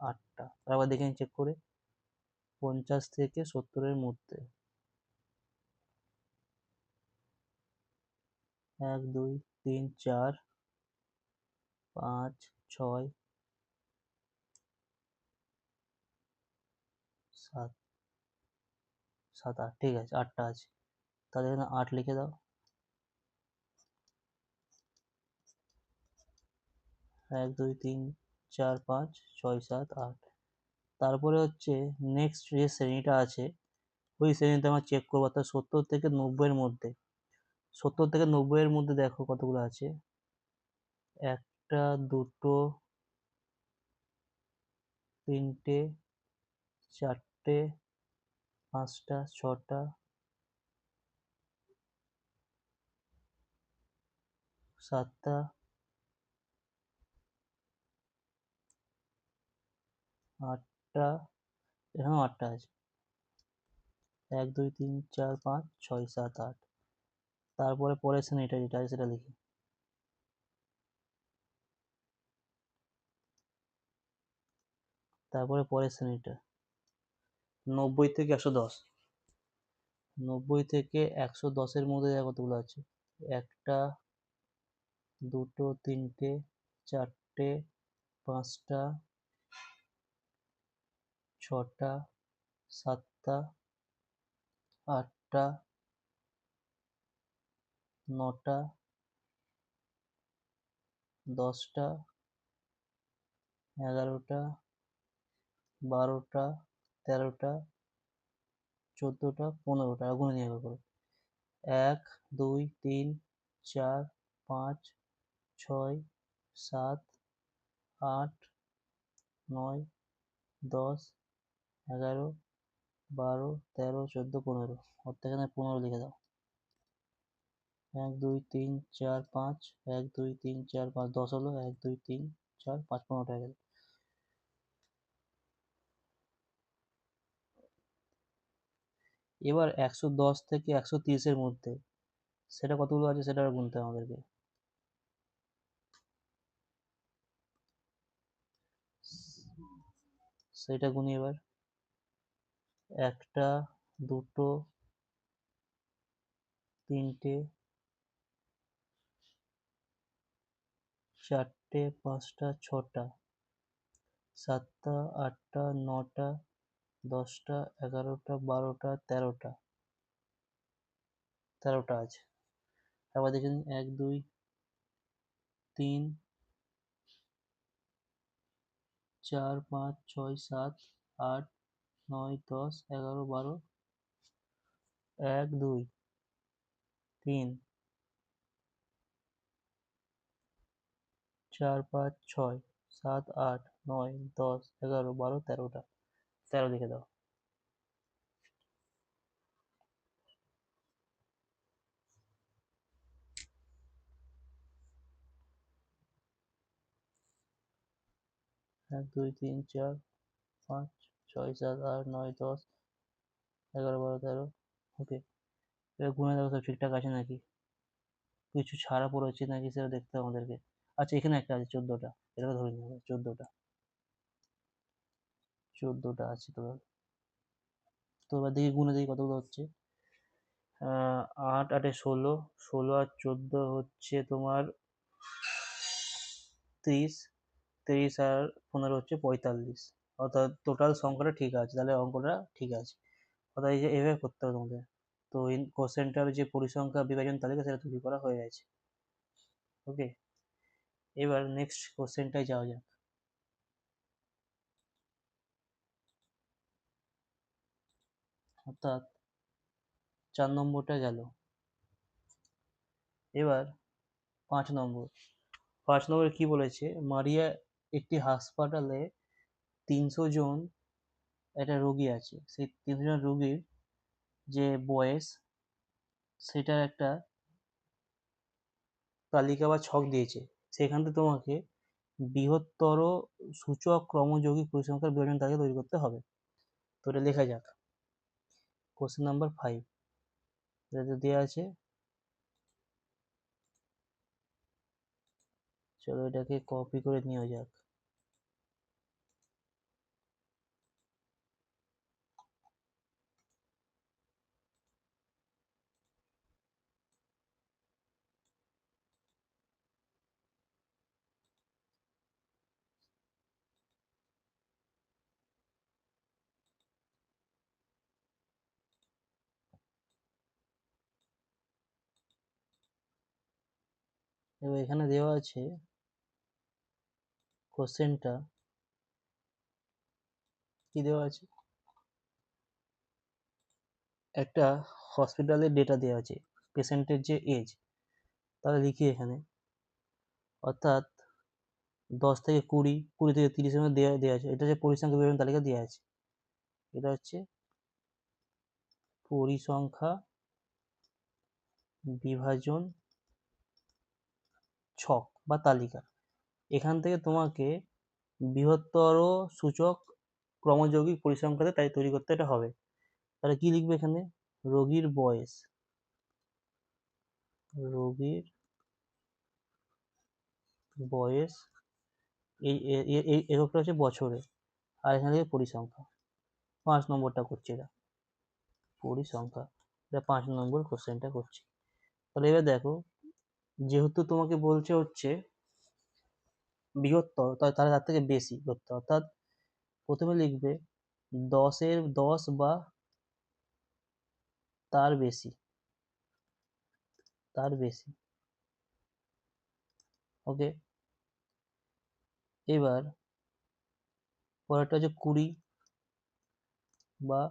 8টা। আবার দেখে নিই চেক করে, 50 থেকে 70-এর মধ্যে 1 2 3 4 5 6 7 7 8, ঠিক আছে 8টা আছে, তাহলে এখানে 8 লিখে দাও। 1 2 3 4 5 6 7 8। তারপরে হচ্ছে নেক্সট যে শ্রেণীটা আছে ওই শ্রেণীতে আমরা চেক করবো, অর্থাৎ 70 থেকে 90-এর মধ্যে। 70 থেকে 90-এর মধ্যে দেখো কতগুলো আছে। একটা, দুটো, তিনটে, চারটে, পাঁচটা, ছটা, সাতটা, আটটা, এখানেও আটটা আছে। 1 2 3 4 5 6 7 8। তারপরে পরের শ্রেণীটা যেটা আছে সেটা লিখি। তারপরে পরের শ্রেণীটা 90 থেকে 110। 90 থেকে 110-এর মধ্যে কতগুলো আছে। একটা, দুটো, তিনটে, চারটে, পাঁচটা, ছটা, সাতটা, আটটা, নটা, 10টা, 11টা, 12টা, 13টা, 14টা, 15টা। গুনে নিয়ে করে 1 2 3 4 5 6 7 8 9 10 11 12 13 14 15। অর্থাৎ এখানে 15 লিখে দাও। 1 2 3 4 5 1 2 3 4 5 10 হলো। 1 2 3 4 5 15টা হয়ে গেল। এবার 110 থেকে 130-এর মধ্যে সেটা কতগুলো আছে সেটা গুনতে হবে আমাদেরকে। সেটা গুনি এবার। একটা, দুটো, তিনটে, চারটে, পাঁচটা, ছটা, সাতটা, আটটা, নটা, 10টা, 11টা, 12টা, 13টা। 13টা আছে। আবার দেখুন 1 2 3 4 5 6 7 8 9 10 11 12। 1 2 3 4 5 6 7 8 9 10 11 12 13টা। 13 লিখে দাও। 1 2 3 4 5 6 7 8 9 10 11 12 13। ওকে, এবার গুনে দেখো সব ঠিকঠাক আছে নাকি, কিছু ছাড়া পড়েছে নাকি সেটা দেখতে হবে আমাদেরকে। আচ্ছা, এখানে একটা আছে 14টা, এটাকে ধরে নিতে হবে। 14টা, 14টা আছে তো। তো এবার দেখি গুনে দেখি কতগুলো হচ্ছে। 8 8-এ 16, 16 আর 14 হচ্ছে তোমার 30, 30 আর 15 হচ্ছে 45। অর্থাৎ টোটাল সংখ্যাটা ঠিক আছে, তাহলে অঙ্কটা ঠিক আছে। অর্থাৎ এই যে এভাবে করতে হবে তোমাদের। তো এই কোশ্চেনটার যে পরিসংখ্যা বিভাজন তালিকা সেটা তৈরি করা হয়ে গেছে। ওকে, এবার নেক্সট কোশ্চেনটায় যাওয়া যাক। অর্থাৎ 4 নম্বরটা গেল। এবার 5 নম্বর। 5 নম্বরে কি বলেছে, মারিয়া একটি হাসপাতালে 300 জন একটা রোগী আছে, সেই 300 জন রোগীর যে বয়স সেটার একটা তালিকা বা ছক দিয়েছে। সেখান থেকে তোমাকে বৃহত্তর সূচক ক্রমযৌগিক পরিসংখ্যার বিভাজন তালিকা তৈরি করতে হবে। তো এটা লেখা যাক। কোশ্চেন নাম্বার 5 যেটা দেওয়া আছে। চলো এটাকে কপি করে নেওয়া যাক। এবার এখানে দেওয়া আছে কোশ্চেনটা কি দেওয়া আছে। একটা হসপিটালের ডেটা দেওয়া আছে, পেশেন্টের যে এজ, তাহলে লিখি এখানে, অর্থাৎ 10 থেকে 20, 20 থেকে 30-এর মধ্যে দেওয়া আছে। এটা হচ্ছে পরিসংখ্যা বিবরণ তালিকা দেওয়া আছে। এটা হচ্ছে পরিসংখ্যা বিভাজন ছক বা তালিকা। এখান থেকে তোমাকে বৃহত্তর সূচক ক্রমযৌগিক পরিসংখ্যাতে তাই তৈরি করতে এটা হবে। তাহলে কি লিখবে এখানে? রোগীর বয়স, রোগীর বয়স, এই এককটা হচ্ছে বছরে, আর এখানে থেকে পরিসংখ্যা। 5 নম্বরটা করছে এটা, পরিসংখ্যা। এটা 5 নম্বর কোশ্চেনটা করছি। তাহলে এবার দেখো, যেহেতু তোমাকে বলছে হচ্ছে বৃহত্তর, তাহলে তার থেকে বেশি করতে, অর্থাৎ প্রথমে লিখবে 10 বা তার বেশি, তার বেশি। ওকে, এবার পরেরটা হচ্ছে 20 বা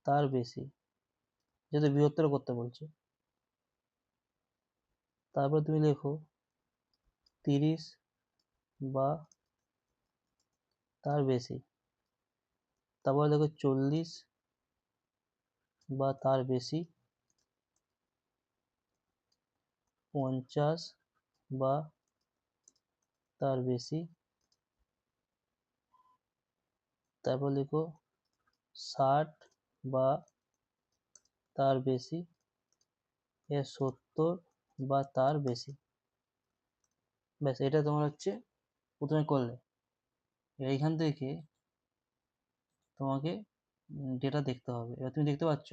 তার বেশি, যেহেতু বৃহত্তর করতে বলছে। তারপর তুমি লেখো 30 বা তার বেশি। তারপর দেখো 40 বা তার বেশি, 50 বা তার বেশি। তারপর লেখো 60 বা তার বেশি, 70 বা তার বেশি। ব্যাস, এটা তোমার হচ্ছে প্রথমে করলে। এইখান থেকে তোমাকে ডেটা দেখতে হবে। এবার তুমি দেখতে পাচ্ছ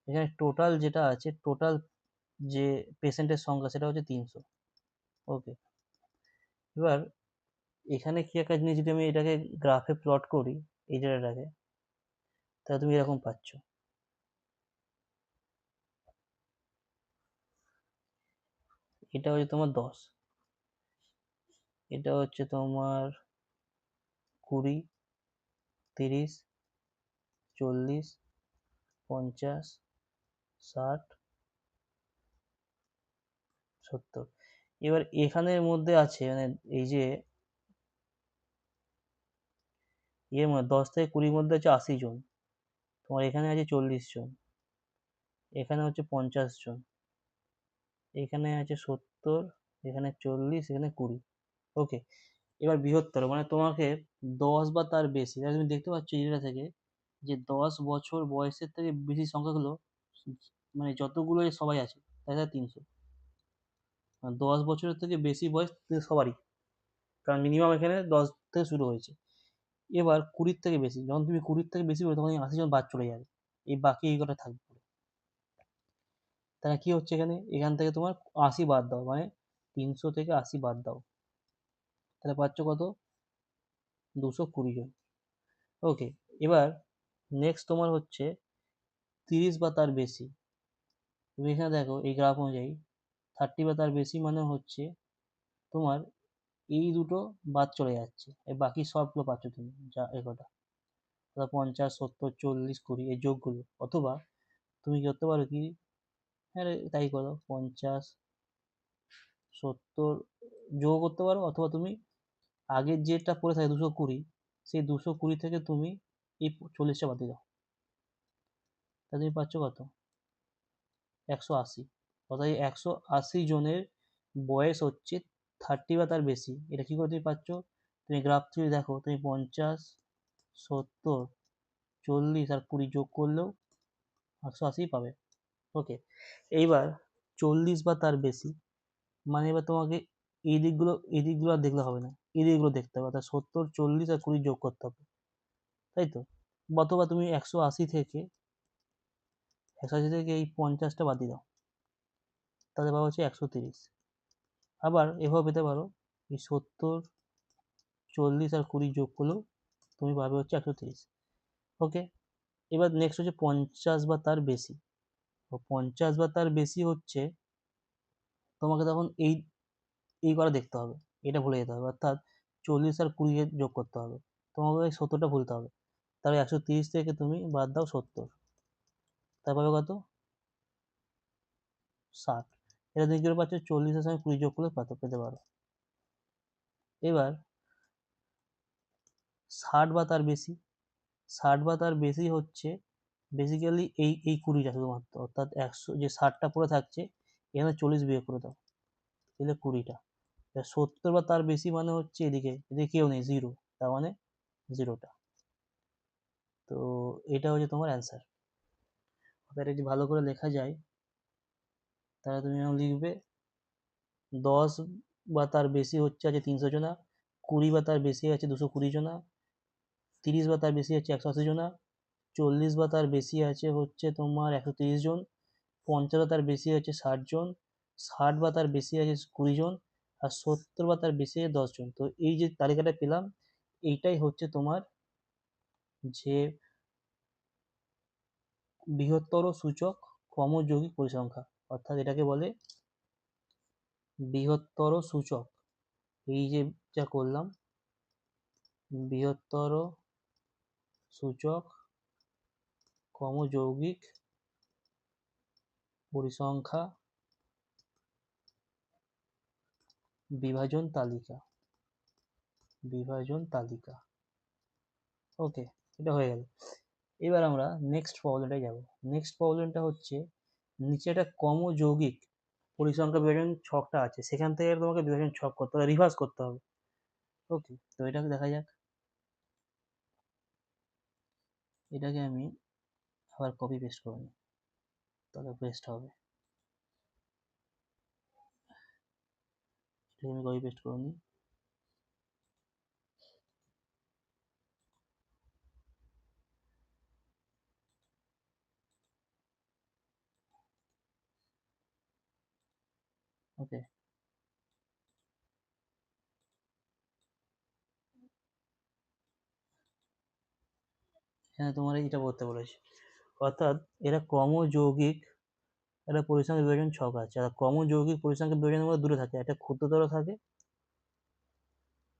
এখানে টোটাল যেটা আছে, টোটাল যে পেশেন্টের সংখ্যা সেটা হচ্ছে 300। ওকে, এবার এখানে কি একটা জিনিস, যদি আমি এটাকে গ্রাফে প্লট করি এই ডেটাটাকে, তাহলে তুমি এরকম পাচ্ছ। এটা হচ্ছে তোমার 10, এটা হচ্ছে তোমার 20, 30, 40, 50, 60, 70। এবার এখানের মধ্যে আছে মানে এই যে ইয়ের মধ্যে 10 থেকে 20-র মধ্যে আছে 80 জন, তোমার এখানে আছে 40 জন, এখানে হচ্ছে 50 জন, এখানে আছে 70, এখানে 40, এখানে 20। ওকে, এবার বৃহত্তর মানে তোমাকে 10 বা তার বেশি। এবার তুমি দেখতে পাচ্ছ এটা থেকে যে 10 বছর বয়সের থেকে বেশি সংখ্যাগুলো, মানে যতগুলো সবাই আছে তাই 300। 10 বছরের থেকে বেশি বয়স সবারই, কারণ মিনিমাম এখানে 10 থেকে শুরু হয়েছে। এবার 20 থেকে বেশি, যখন তুমি 20 থেকে বেশি বলো তখন এই 80 জন বাদ চলে যাবে, এই বাকি এই কটা থাকবে। তাহলে কি হচ্ছে এখানে, এখান থেকে তোমার 80 বাদ দাও, মানে 300 থেকে 80 বাদ দাও, তাহলে পাচ্ছ কত? 220 জন। ওকে, এবার নেক্সট তোমার হচ্ছে 30 বা তার বেশি। তুমি এখানে দেখো এই গ্রাফ অনুযায়ী 30 বা তার বেশি মানে হচ্ছে তোমার এই দুটো বাদ চলে যাচ্ছে, এই বাকি সবগুলো পাচ্ছ তুমি, যা এ কটা 50, 70, 40, 20 এই যোগগুলো। অথবা তুমি কি করতে পারো কি, হ্যাঁ রে, তাই করো, 50, 70 যোগ করতে পারো, অথবা তুমি আগের যেটা পড়ে থাকে 220, সেই 220 থেকে তুমি এই 40টা বাদ দিয়ে দাও, তাহলে তুমি পাচ্ছ কত? 180। অর্থাৎ এই 180 জনের বয়স হচ্ছে 30 বা তার বেশি। এটা কি করে তুমি পাচ্ছ? তুমি গ্রাফ থেকে দেখো, তুমি 50, 70, 40 আর 20 যোগ করলেও 180 পাবে। ওকে, এইবার 40 বা তার বেশি মানে এবার তোমাকে এই দিকগুলো আর দেখলে হবে না, এই দিকগুলো দেখতে হবে, অর্থাৎ 70, 40 আর 20 যোগ করতে হবে, তাই তো? অথবা তুমি 180 থেকে এই 50টা বাদ দিয়ে দাও, তাহলে পাওয়া হচ্ছে 130। আবার এভাবে পেতে পারো, এই 70, 40 আর 20 যোগ করলেও তুমি পাবে হচ্ছে 130। ওকে, এবার নেক্সট হচ্ছে 50 বা তার বেশি। তো 50 বা তার বেশি হচ্ছে তোমাকে তখন এই করা দেখতে হবে, এটা ভুলে যেতে হবে, অর্থাৎ 40 আর 20 যোগ করতে হবে, তোমাকে ওই 70টা ভুলতে হবে। তাহলে 130 থেকে তুমি বাদ দাও 70, তারপরে কত 60। এটা তুমি কি করে পাচ্ছ? 40-এর সঙ্গে 20 যোগ করলে পেতে পারো। এবার 60 বা তার বেশি, 60 বা তার বেশি হচ্ছে বেসিক্যালি এই 20টা শুধুমাত্র, অর্থাৎ 100 যে 60টা পড়ে থাকছে এখানে 40 বিয়োগ করে দাও, তাহলে 20টা। 70 বা তার বেশি মানে হচ্ছে এদিকে কেউ নেই, 0, তার মানে 0টা। তো এটা হচ্ছে তোমার অ্যান্সার। অর্থাৎ যদি ভালো করে লেখা যায় তাহলে তুমি লিখবে 10 বা তার বেশি হচ্ছে 300 জনা, 20 বা তার বেশি আছে 220 জনা, 30 বা তার বেশি আছে 180 জনা, 40 বা তার বেশি আছে হচ্ছে তোমার 130 জন, 50 বা তার বেশি আছে 60 জন, 60 বা তার বেশি আছে 20 জন, আর 70 বা তার বেশি আছে 10 জন। তো এই যে তালিকাটা পেলাম, এইটাই হচ্ছে তোমার যে বৃহত্তর সূচক ক্রমযৌগিক পরিসংখ্যা, অর্থাৎ এটাকে বলে বৃহত্তর সূচক। এই যে যা করলাম, বৃহত্তর সূচক ক্রমযৌগিক পরিসংখ্যা বিভাজন তালিকা, ওকে, এটা হয়ে গেল। এবার আমরা নেক্সট প্রবলেমটায় যাব। নেক্সট প্রবলেমটা হচ্ছে নিচে একটা ক্রমযৌগিক পরিসংখ্যা বিভাজন ছকটা আছে, সেখান থেকে তোমাকে বিভাজন ছক করতে হবে, রিভার্স করতে হবে। ওকে, তো এটাকে দেখা যাক। এটাকে আমি আবার কপি পেস্ট করে নিই, তাহলে পেস্ট হবে। এটাকে আমি কপি পেস্ট করে নিই। ওকে, এখানে তোমার এইটা বলতে বলেছে, অর্থাৎ এরা ক্রমযৌগিক একটা পরিসংখ্যা বিভাজন ছক আছে, আর ক্রমযৌগিক পরিসংখ্যা বিভাজনের মধ্যে দুটো থাকে, একটা ক্ষুদ্রতর থাকে,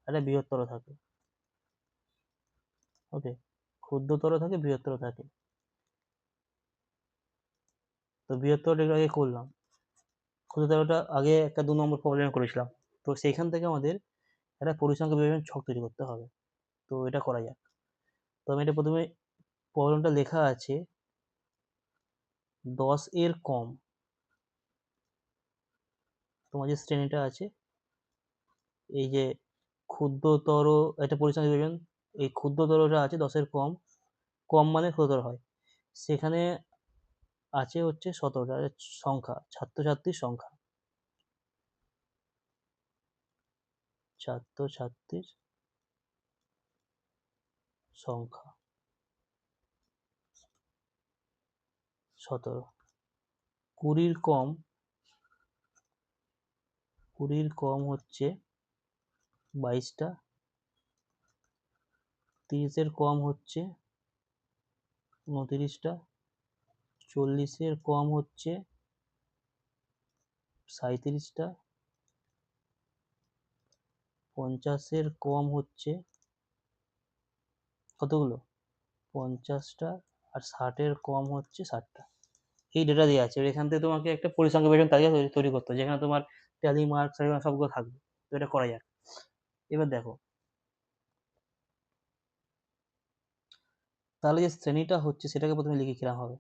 একটা বৃহত্তর থাকে। ওকে, ক্ষুদ্রতর থাকে, বৃহত্তর থাকে। তো বৃহত্তরটা আগে করলাম, ক্ষুদ্রতরটা আগে একটা 2 নম্বর প্রবলেম করেছিলাম। তো সেইখান থেকে আমাদের একটা পরিসংখ্যা বিভাজন ছক তৈরি করতে হবে। তো এটা করা যাক। তো আমি এটা প্রথমে প্রবলেমটা লেখা আছে 10 এর কম, তোমার যে শ্রেণীটা আছে, এই যে ক্ষুদ্রতর একটা পরিসংখ্যা বিভাজন, এই ক্ষুদ্রতরটা আছে 10 এর কম, কম মানে ক্ষুদ্রতর হয়, সেখানে আছে হচ্ছে 17টা সংখ্যা, ছাত্রছাত্রীর সংখ্যা, ছাত্রছাত্রীর সংখ্যা 17। 20-র কম, 20-র কম হচ্ছে 22টা, 30-এর কম হচ্ছে 29টা, 40-এর কম হচ্ছে 37টা, 50-এর কম হচ্ছে কতগুলো 50টা, আর 60-এর কম হচ্ছে 60টা। এই ডেটা দেওয়া আছে, এখান থেকে তোমাকে একটা পরিসংখ্যা বিভাজন তালিকা তৈরি করতে হবে, যেখানে তোমার ট্যালি মার্ক সবগুলো থাকবে। তো এটা করা যাক। এবার দেখো, তাহলে যে শ্রেণীটা হচ্ছে সেটাকে প্রথমে লিখে কিরকম হবে।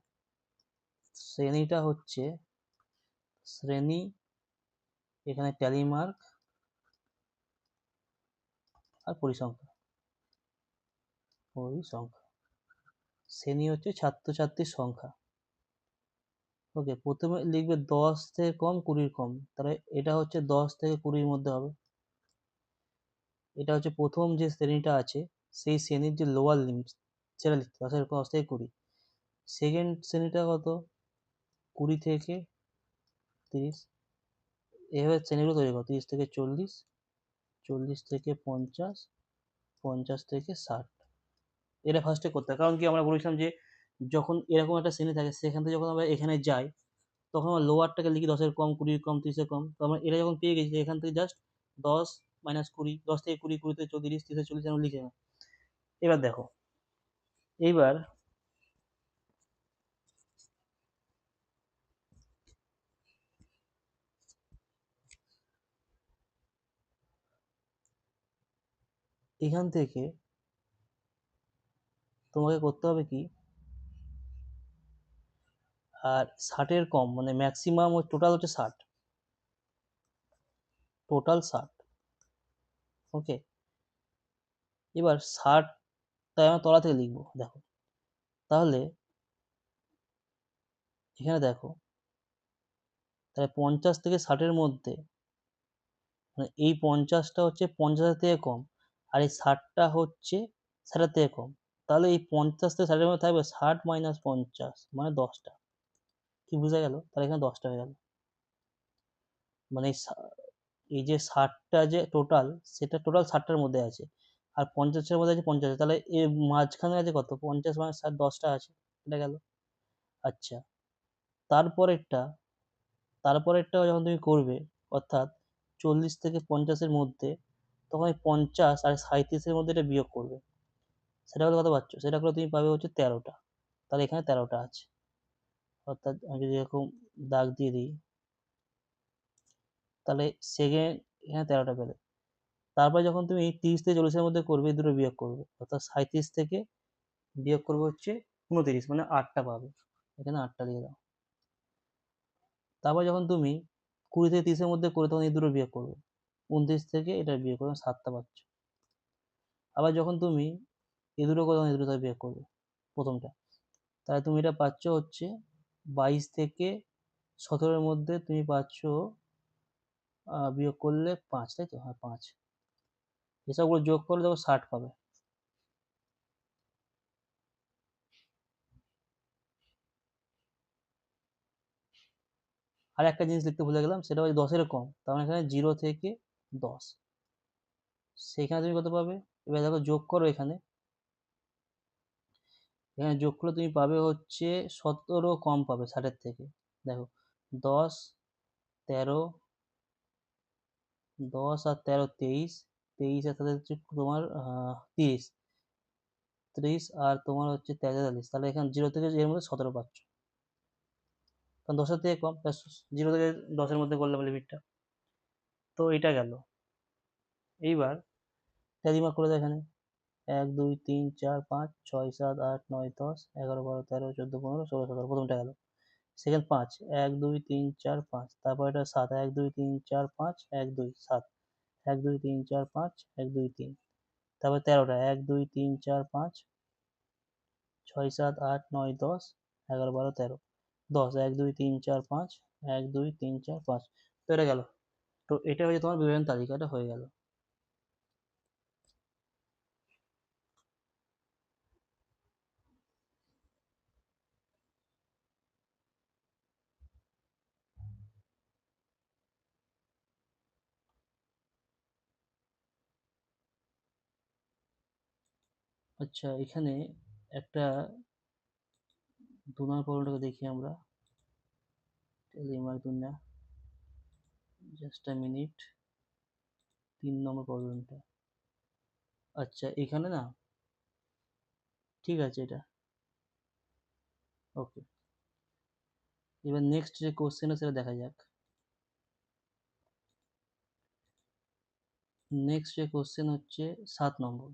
শ্রেণীটা হচ্ছে শ্রেণী, এখানে ট্যালি মার্ক আর পরিসংখ্যা, শ্রেণী হচ্ছে ছাত্রছাত্রীর সংখ্যা। ওকে, প্রথমে লিখবে 10 থেকে কম, 20-র কম, তাহলে এটা হচ্ছে 10 থেকে 20-র মধ্যে হবে। এটা হচ্ছে প্রথম যে শ্রেণীটা আছে সেই শ্রেণীর যে লোয়ার লিমিট সেটা লিখতে হবে, 10 থেকে 20। সেকেন্ড শ্রেণীটা কত, 20 থেকে 30, এভাবে শ্রেণীগুলো তৈরি করো, 30 থেকে 40, 40 থেকে 50, 50 থেকে 60। এটা ফার্স্টে করতে হবে, কারণ কি আমরা বলেছিলাম যে যখন এরকম একটা শ্রেণী থাকে সেখান থেকে যখন আমরা এখানে যাই তখন আমরা লোয়ারটাকে লিখি 10-এর কম, 20-র কম, 30-এর কম। তো আমরা এটা যখন পেয়ে গেছি এখান থেকে জাস্ট 10 মাইনাস 20, 10 থেকে 20, 20 থেকে 30, 30 থেকে 40 আমরা লিখে নেব। এবার দেখো, এইবার এখান থেকে তোমাকে করতে হবে কি, আর 60-এর কম মানে ম্যাক্সিমাম টোটাল হচ্ছে 60, টোটাল 60। ওকে, এবার 60 তাই আমরা তলা থেকে লিখবো। দেখো তাহলে এখানে দেখো, তাহলে 50 থেকে 60-এর মধ্যে মানে এই 50টা হচ্ছে 50-এর থেকে কম, আর এই 60টা হচ্ছে 60-এর থেকে কম। তাহলে এই 50 থেকে 60-এর মধ্যে থাকবে 60 মাইনাস 50 মানে 10টা। কি বোঝা গেল? তাহলে এখানে 10টা হয়ে গেল। মানে এই যে 60টা যে টোটাল, সেটা টোটাল 60টার মধ্যে আছে, আর 50-এর মধ্যে আছে 50। তাহলে এর মাঝখানে আছে কত? 50 মাইনাস 60, 10টা আছে। এটা গেল। আচ্ছা, তারপরেরটা তারপরেরটা যখন তুমি করবে, অর্থাৎ 40 থেকে 50-এর মধ্যে, তখন এই 50 আর 37-এর মধ্যে এটা বিয়োগ করবে। সেটা হলে কত পাচ্ছ? সেটা করে তুমি পাবে হচ্ছে 13টা। তাহলে এখানে 13টা আছে। অর্থাৎ আমি যদি এরকম দাগ দিয়ে দিই, তাহলে সেকেন্ড এখানে 13টা পেলে। তারপর যখন তুমি 30 থেকে 40-এর মধ্যে করবে, এই দুটো বিয়োগ করবে, অর্থাৎ 37 থেকে বিয়োগ করবে হচ্ছে 29, মানে 8টা পাবে। এখানে 8টা দিয়ে দাও। তারপর যখন তুমি 20 থেকে 30-এর মধ্যে করে, তখন এই দুটো বিয়োগ করবে, 29 থেকে এটা বিয়োগ করবে, 7টা পাচ্ছ। আবার যখন তুমি এই দুটো করে, তখন এই দুটো থেকে বিয়োগ করবে প্রথমটা, তাহলে তুমি এটা পাচ্ছ হচ্ছে 22 থেকে 17-এর মধ্যে তুমি পাচ্ছ বিয়োগ করলে 5, তাই তো? হ্যাঁ, 5। এসবগুলো যোগ করলে দেখো 60 পাবে। আর একটা জিনিস লিখতে ভুলে গেলাম, সেটা হচ্ছে 10-এর কম, তার মানে এখানে 0 থেকে 10, সেইখানে তুমি কত পাবে? এবার দেখো যোগ করো, এখানে এখানে যোগ করলে তুমি পাবে হচ্ছে 17 কম পাবে 60-এর থেকে। দেখো 10, 13, 10 আর 13 23, 23 আর সাথে হচ্ছে তোমার 30, 30 আর তোমার হচ্ছে 43। তাহলে এখানে 0 থেকে এর মধ্যে 17 পাচ্ছ, কারণ 10-এর থেকে কম, 0 থেকে 10-এর মধ্যে করলে লিমিটটা। তো এটা গেল। এইবার ট্যালি মার্ক করে দাও এখানে। 1 2 3 4 5 6 7 8 9 10 11 12 13 14 15 16 17, প্রথমটা গেল। সেকেন্ড 5, 1 2 3 4 5, তারপর এটা 7, 1 2 3 4 5 1 2 7, 1 2 3 4 5 1 2 3, তারপর 13টা 1 2 3 4 5 6 7 8 9 10 11 12 13 10, 1 2 3 4 5 1 2 3 4 5। তো এটা গেল। তো এটা হচ্ছে তোমার বিবরণ তালিকাটা হয়ে গেল। আচ্ছা, এখানে একটা 2 নম্বর প্রবলেমটাকে দেখি আমরা। টেলিমার্ক দুনিয়া, জাস্ট আ মিনিট। 3 নম্বর প্রবলেমটা। আচ্ছা, এখানে না, ঠিক আছে এটা, ওকে। এবার নেক্সট যে কোশ্চেন আছে সেটা দেখা যাক। নেক্সট যে কোশ্চেন হচ্ছে 7 নম্বর।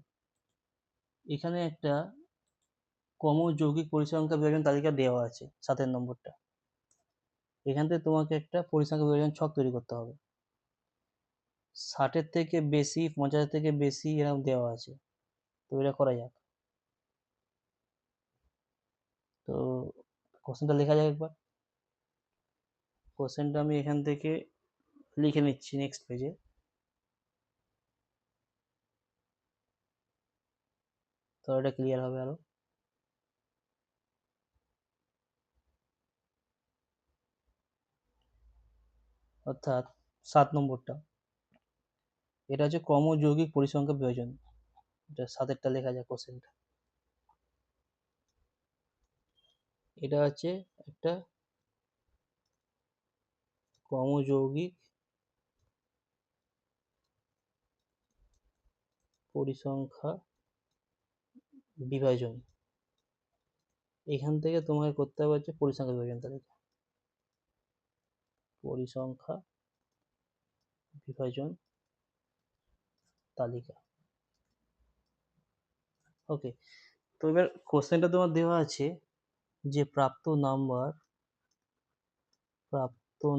এখানে একটা যৌগিক পরিসংখ্যা বিভাজন তালিকা দেওয়া আছে 7 নম্বরটা। এখান থেকে তোমাকে একটা পরিসংখ্যা বিভাজন ছক তৈরি করতে হবে। 60-এর থেকে বেশি, 50-এর থেকে বেশি এরকম দেওয়া আছে। তো এটা করা যাক। তো কোশ্চেনটা লেখা যাক একবার। কোশ্চেনটা আমি এখান থেকে লিখে নিচ্ছি নেক্সট পেজে। তো এটা ক্লিয়ার হবে আরো। অর্থাৎ 7 নম্বরটা, এটা হচ্ছে ক্রমযৌগিক পরিসংখ্যা বিভাজন। এটা 7-এরটা লেখা যায় কোশ্চেনটা। এটা হচ্ছে একটা ক্রমযৌগিক পরিসংখ্যা বিভাজন। এখান থেকে তোমাকে করতে হবে হচ্ছে পরিসংখ্যা বিভাজন তালিকা। পরিসংখ্যা বিভাজন তালিকা। ওকে, তো এবার কোশ্চেনটা তোমার দেওয়া আছে যে প্রাপ্ত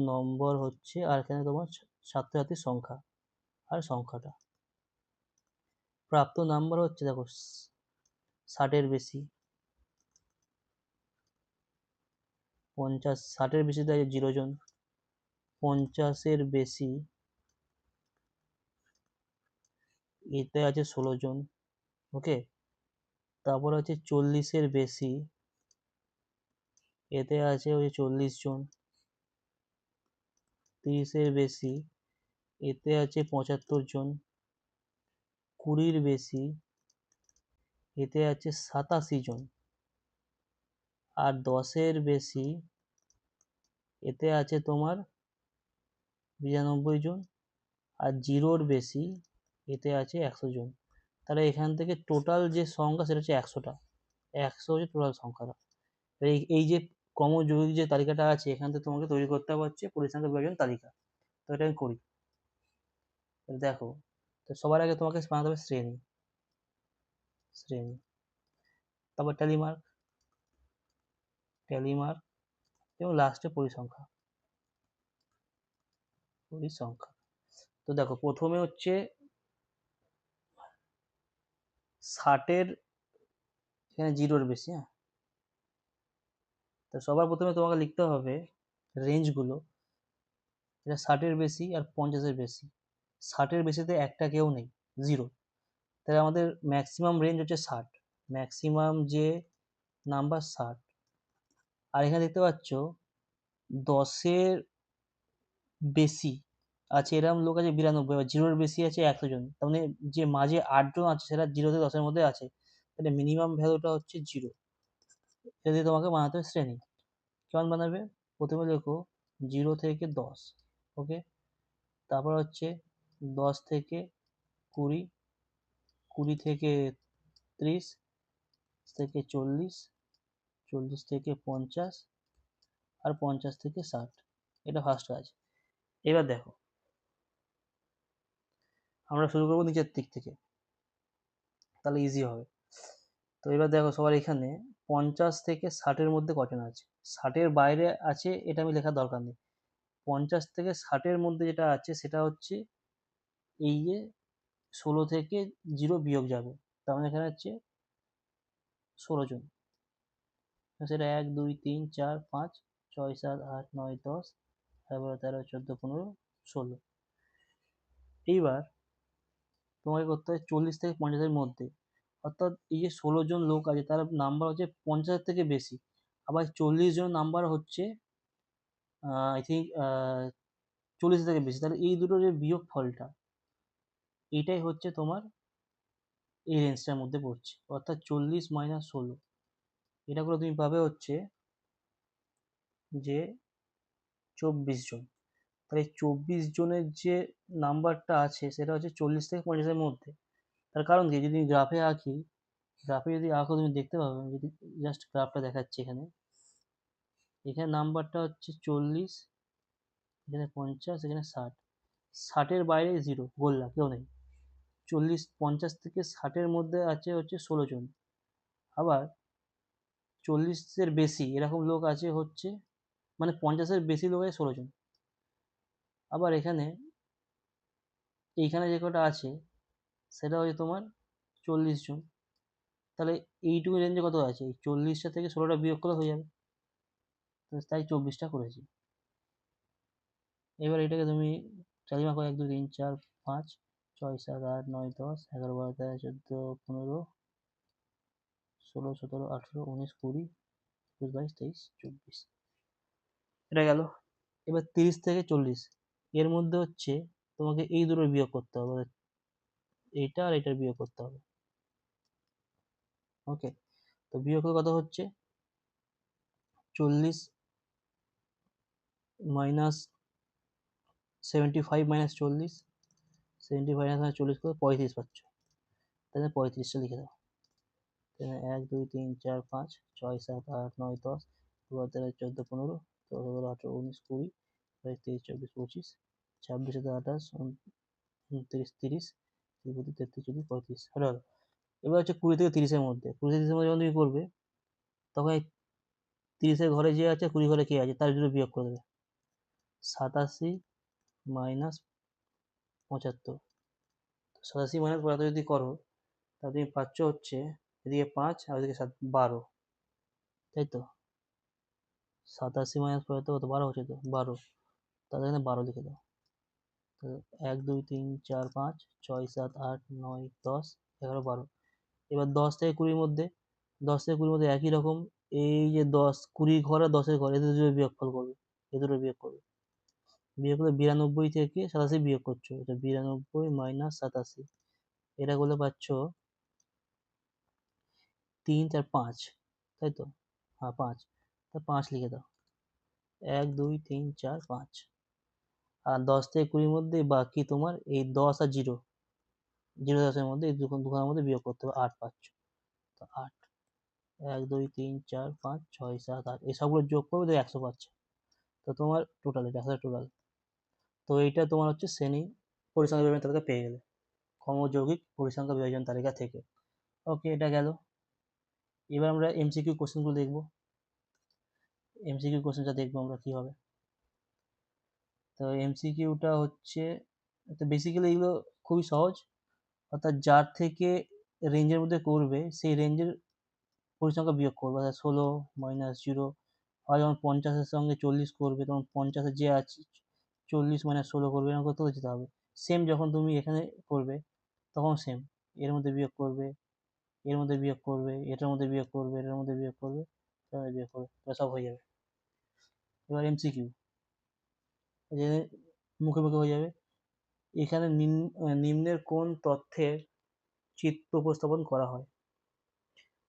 নম্বর হচ্ছে, আর এখানে তোমার ছাত্রছাত্রীর সংখ্যা আর সংখ্যাটা। প্রাপ্ত নাম্বার হচ্ছে দেখো 60-এর বেশি, 50, 60-এর বেশি দেয় 0 জন, 50-এর বেশি এতে আছে 16 জন। ওকে, তারপর হচ্ছে 40-এর বেশি এতে আছে ওই 40 জন, 30-এর বেশি এতে আছে 75 জন, 20-র বেশি এতে আছে 87 জন, আর 10-এর বেশি এতে আছে তোমার 92 জন, আর 0-র বেশি এতে আছে 100 জন। তাহলে এখান থেকে টোটাল যে সংখ্যা সেটা হচ্ছে 100টা। 100 হচ্ছে টোটাল সংখ্যাটা। এই যে ক্রমযৌগিক যে তালিকাটা আছে, এখান থেকে তোমাকে তৈরি করতে হবে হচ্ছে পরিসংখ্যান বিভাজন তালিকা। তো এটা আমি করি। দেখো, তো সবার আগে তোমাকে বানাতে হবে শ্রেণী, তারপর ট্যালি মার্ক এবং লাস্টে পরিসংখ্যা। তো দেখো, প্রথমে হচ্ছে 60-এর এখানে 0-র বেশি। হ্যাঁ, তো সবার প্রথমে তোমাকে লিখতে হবে রেঞ্জগুলো। এটা 60-এর বেশি আর 50-এর বেশি। 60-এর বেশিতে একটা কেউ নেই, 0। তাহলে আমাদের ম্যাক্সিমাম রেঞ্জ হচ্ছে 60, ম্যাক্সিমাম যে নাম্বার 60। আর এখানে দেখতে পাচ্ছ 10-এর বেশি আছে এরকম লোক আছে 92, আর 0-র বেশি আছে 100 জন। তার মানে যে মাঝে 8 জন আছে সেটা 0 থেকে 10-এর মধ্যে আছে, তাহলে মিনিমাম ভ্যালুটা হচ্ছে 0। এটা দিয়ে তোমাকে বানাতে হবে শ্রেণী। কেমন বানাবে? প্রথমে লেখো 0 থেকে 10। ওকে, তারপর হচ্ছে 10 থেকে 20, 20 থেকে 30, থেকে 40, 40 থেকে 50, আর 50 থেকে 60। এটা ফার্স্ট কাজ। এবার দেখো, আমরা শুরু করবো নিচের দিক থেকে, তাহলে ইজি হবে। তো এবার দেখো সবার এখানে 50 থেকে 60-এর মধ্যে কজন আছে। 60-এর বাইরে আছে এটা আমি লেখার দরকার নেই। 50 থেকে 60-এর মধ্যে যেটা আছে সেটা হচ্ছে এই যে 16 থেকে 0 বিয়োগ যাবে, তার মানে এখানে হচ্ছে 16 জন। সেটা 1, 2, 3, 4, 5, 6, 7, 8, 9, 10, 11, 13, 14, 15, 16। এইবার তোমাকে করতে হবে 40 থেকে 50-এর মধ্যে, অর্থাৎ এই যে 16 জন লোক আছে তার নাম্বার হচ্ছে 50 থেকে বেশি, আবার 40 জন নাম্বার হচ্ছে আই থিঙ্ক 40 থেকে বেশি। তাহলে এই দুটো যে বিয়োগ ফলটা, এইটাই হচ্ছে তোমার এই রেঞ্জটার মধ্যে পড়ছে, অর্থাৎ 40 - 16। এটা করে তুমি পাবে হচ্ছে যে 24 জন। তাহলে 24 জনের যে নাম্বারটা আছে সেটা হচ্ছে 40 থেকে 50-এর মধ্যে। তার কারণ কি, যদি গ্রাফে আঁকি, গ্রাফে যদি আঁকো তুমি দেখতে পাবে, যদি জাস্ট গ্রাফটা দেখাচ্ছি এখানে, এখানে নাম্বারটা হচ্ছে 40, এখানে 50, এখানে 60। 60-এর বাইরে 0, গোল্লা কেউ নেই। 40, 50 থেকে 60-এর মধ্যে আছে হচ্ছে 16 জন। আবার 40-এর বেশি এরকম লোক আছে হচ্ছে, মানে 50-এর বেশি লোক আছে 16 জন। আবার এইখানে যে কটা আছে সেটা হচ্ছে তোমার 40 জন। তাহলে এইটুকু রেঞ্জে কত আছে, এই 40টা থেকে 16টা বিয়োগ করে হয়ে যাবে, তাই 24টা করেছি। এবার এটাকে তুমি চালিমা করো, 1, 2, 3, 4, 5, 6, 7, 8, 9, 10, 11, 12, 13, 14, 15, 16, 17, 18, 19, 20, 21, 22, 23, 24। এটা গেল। এবার 30 থেকে 40 এর মধ্যে হচ্ছে তোমাকে এই দুটোর বিয়োগ করতে হবে, এইটা আর এটার বিয়োগ করতে হবে। ওকে, তো বিয়োগ কত হচ্ছে, 40 মাইনাস 75 মাইনাস 40, 75 মাইনাস 40 করে 35 পাচ্ছ। তাহলে 35টা লিখে দাও। 1, 2, 3, 4, 5, 6, 7, 8, 9, 10, 12, 13, 14, 15, 16, 17, 18, 19, 20, 22, 23, 24, 25, 26, 27, 28, 29, 30, 31, 32, 33, 34, 35। হলো? এবার হচ্ছে 20 থেকে 30-এর মধ্যে, 20 থেকে 30-এর মধ্যে যখন তুমি করবে তখন এই 30-এর ঘরে যে আছে 20 ঘরে কে আছে তার দুটো বিয়োগ করে দেবে। 87 মাইনাস 75। 87 মাইনাস 75 যদি করো তাহলে তুমি পাচ্ছ হচ্ছে এদিকে 5 আর ওদিকে 12, তাই তো? 87 মাইনাস 75 কত? 12 হচ্ছে তো, 12। তাহলে এখানে 12 লিখে দাও। 1 2 3 4 5 6 7 8 9 10 11 12। এবার 10 থেকে 20-র মধ্যে, 10 থেকে 20-র মধ্যে একই রকম, এই যে 10 20 ঘর আর 10-এর ঘর এদের দুটো বিয়োগফল করবে, এ দুটো বিয়োগ করবে। বিয়োগ করলে 92 থেকে 87 বিয়োগ করছো, এটা 92 মাইনাস 87, এটা করলে পাচ্ছ 3 4 5, তাই তো? হ্যাঁ 5, তা 5 লিখে দাও। 1 2 3 4 5। আর 10 থেকে 20-র মধ্যে বাকি তোমার এই 10 আর 0, 0 10-এর মধ্যে এই দুখানের মধ্যে বিয়োগ করতে হবে, 8 পাচ্ছ। তো 8, 1 2 3 4 5 6 7 8 এই সবগুলো যোগ করবে তো 100 পাচ্ছে। তো তোমার টোটাল এটা 1000 টোটাল। তো এইটা তোমার হচ্ছে শ্রেণী পরিসংখ্যান বিভাজন তালিকা পেয়ে গেলে, সমযৌগিক পরিসংখ্যান বিভাজন তালিকা থেকে। ওকে, এটা গেল। এবার আমরা এমসিকিউ কোশ্চেনগুলো দেখব। এমসিকিউ কোশ্চেনটা দেখবো আমরা কি হবে। তো এমসিকিউটা হচ্ছে, তো বেসিক্যালি এগুলো খুবই সহজ, অর্থাৎ যার থেকে রেঞ্জের মধ্যে করবে সেই রেঞ্জের পরিসংখ্যা বিয়োগ করবে, অর্থাৎ 16 মাইনাস 0। আর যখন 50-এর সঙ্গে 40 করবে তখন 50-এর যে আছে 40 মাইনাস 16 করবে, এরকম করতে যেতে হবে। সেম যখন তুমি এখানে করবে তখন সেম, এর মধ্যে বিয়োগ করবে, এর মধ্যে বিয়োগ করবে, এটার মধ্যে বিয়োগ করবে, এটার মধ্যে বিয়োগ করবে, এটার মধ্যে বিয়োগ করবে, সব হয়ে যাবে। এবার এমসিকিউ যে মুখে মুখে হয়ে যাবে। এখানে নিম্নের কোন তথ্যের চিত্র উপস্থাপন করা হয়?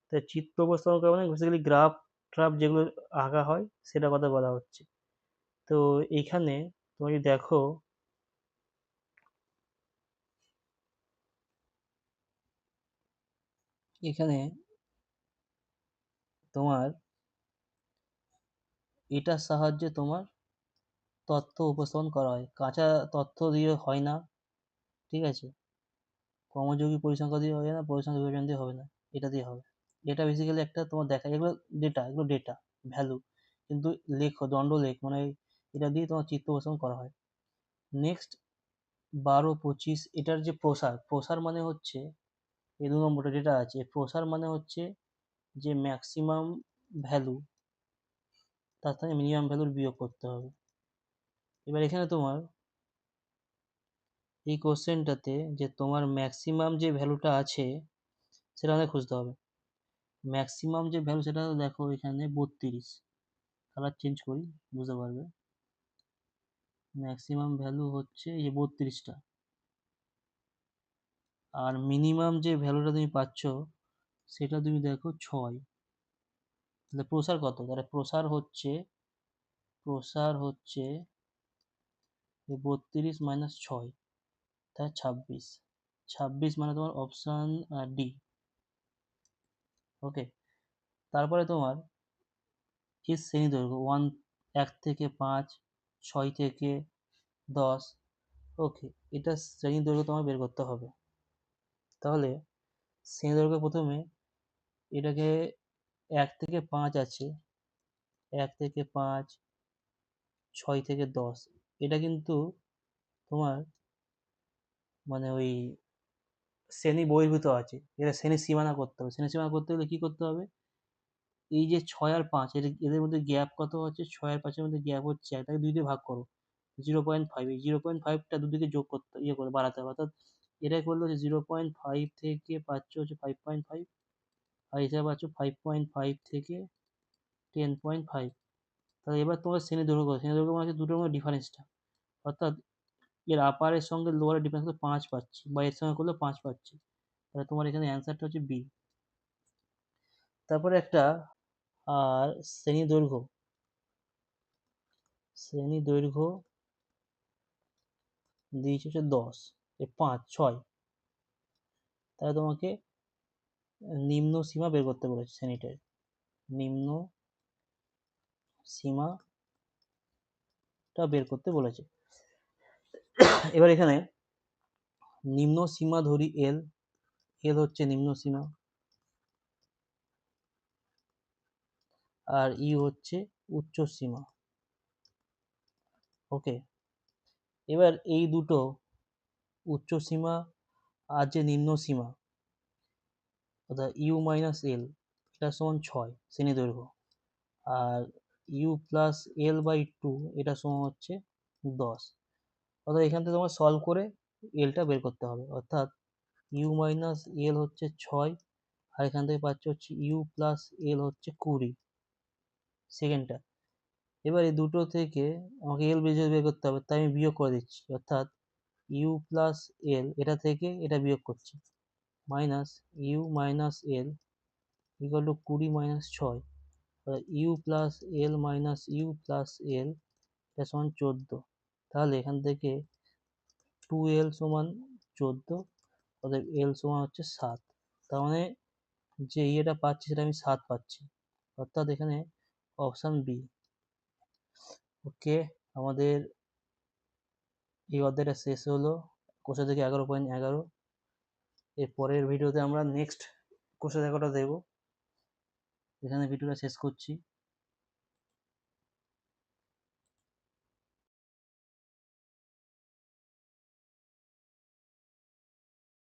তাই চিত্র উপস্থাপন করা মানে বেসিক্যালি গ্রাফ ট্রাফ যেগুলো আঁকা হয় সেটা কথা বলা হচ্ছে। তো এইখানে তুমি যদি দেখো, এখানে তোমার এটার সাহায্যে তোমার তথ্য উপস্থাপন করা হয়, কাঁচা তথ্য দিয়ে হয় না, ঠিক আছে? কর্মযোগী পরিসংখ্যা দিয়ে হবে না, পরিসংখ্যা বিভাজন দিয়ে হবে না, এটা দিয়ে হবে। এটা বেসিক্যালি একটা তোমার দেখা, এগুলো ডেটা, এগুলো ডেটা ভ্যালু, কিন্তু লেখ দণ্ডলেখ মানে এটা দিয়ে তোমার চিত্র উপস্থাপন করা হয়। নেক্সট 12 25, এটার যে প্রসার, প্রসার মানে হচ্ছে এই 2 নম্বরটা যেটা আছে, প্রসার মানে হচ্ছে যে ম্যাক্সিমাম ভ্যালু তার থেকে মিনিমাম ভ্যালুর বিয়োগ করতে হবে। এবার এখানে তোমার এই কোশ্চেনটাতে যে তোমার ম্যাক্সিমাম যে ভ্যালুটা আছে সেটা আমাদের খুঁজতে হবে। ম্যাক্সিমাম যে ভ্যালু সেটা দেখো এখানে 32, কালার চেঞ্জ করি বুঝতে পারবে। ম্যাক্সিমাম ভ্যালু হচ্ছে এই 32টা, আর মিনিমাম যে ভ্যালুটা তুমি পাচ্ছ সেটা তুমি দেখো 6। তাহলে প্রসার কত? তাহলে প্রসার হচ্ছে 32 মাইনাস 6, তাই 26। 26 মানে তোমার অপশান ডি। ওকে, তারপরে তোমার এর শ্রেণী দৈর্ঘ্য 1 থেকে 5, 6 থেকে 10। ওকে, এটা শ্রেণী দৈর্ঘ্য তোমার বের করতে হবে। তাহলে শ্রেণী দৈর্ঘ্য প্রথমে এটাকে 1 থেকে 5 আছে, 1 থেকে 5, 6 থেকে 10, এটা কিন্তু তোমার মানে ওই শ্রেণী বহির্ভূত আছে, এটা শ্রেণী সীমানা করতে হবে। শ্রেণী সীমানা করতে হলে কি করতে হবে? এই যে 6 আর 5 এদের মধ্যে গ্যাপ কত হচ্ছে? 6 আর 5-এর মধ্যে গ্যাপ হচ্ছে, এটাকে 2 দিয়ে ভাগ করো, 0.5। এই 0.5টা দুদিকে যোগ করতে করে বাড়াতে হবে, অর্থাৎ এটাই করলে হচ্ছে 0.5 থেকে পাচ্ছ হচ্ছে 5.5, আর হিসাবে পাচ্ছ 5.5 থেকে 10.5। তাহলে এবার তোমার শ্রেণী দৈর্ঘ্য কত? শ্রেণী দৈর্ঘ্য মানে হচ্ছে দুটোর মধ্যে ডিফারেন্সটা, অর্থাৎ এর আপারের সঙ্গে লোয়ারের ডিফারেন্স হলো 5 পাচ্ছি, বা এর সঙ্গে করলে 5 পাচ্ছি। তাহলে তোমার এখানে অ্যান্সারটা হচ্ছে বি। তারপরে একটা আর শ্রেণী দৈর্ঘ্য, শ্রেণী দৈর্ঘ্য দিয়েছে হচ্ছে 10, 5 6, তাহলে তোমাকে নিম্ন সীমা বের করতে বলেছে শ্রেণীটার, নিম্ন সীমাটা বের করতে বলেছে। এবার এখানে নিম্ন সীমা ধরি এল, এল হচ্ছে নিম্ন সীমা, আর ইউ হচ্ছে উচ্চ সীমা। ওকে, এবার এই দুটো উচ্চ সীমা আর যে নিম্ন সীমা, অর্থাৎ ইউ মাইনাস এল, এটা সমান 6 শ্রেণী দৈর্ঘ্য, আর ইউ প্লাস এল বাই 2 এটা সমান হচ্ছে 10। অর্থাৎ এখান থেকে তোমার সলভ করে এলটা বের করতে হবে, অর্থাৎ ইউ মাইনাস এল হচ্ছে 6, আর এখান থেকে পাচ্ছে হচ্ছে ইউ প্লাস এল হচ্ছে 20, সেকেন্ডটা। এবার এই দুটো থেকে আমাকে এল বের করতে হবে, তাই আমি বিয়োগ করে দিচ্ছি, অর্থাৎ ইউ প্লাস এল এটা থেকে এটা বিয়োগ করছি, minus U minus L equal to 20 minus 6, U plus L minus U plus L এটা সমান 14। তাহলে এখান থেকে 2l সমান 14, অর্থাৎ এল সমান হচ্ছে 7। তার মানে যে ইয়েটা পাচ্ছি সেটা আমি 7 পাচ্ছি, অর্থাৎ এখানে অপশান বি। ওকে, আমাদের এই অধ্যায়টা শেষ হলো, কোষে থেকে 11.11। এর পরের ভিডিওতে আমরা নেক্সট কোষে দেখাটা দেবো। এখানে ভিডিওটা শেষ করছি।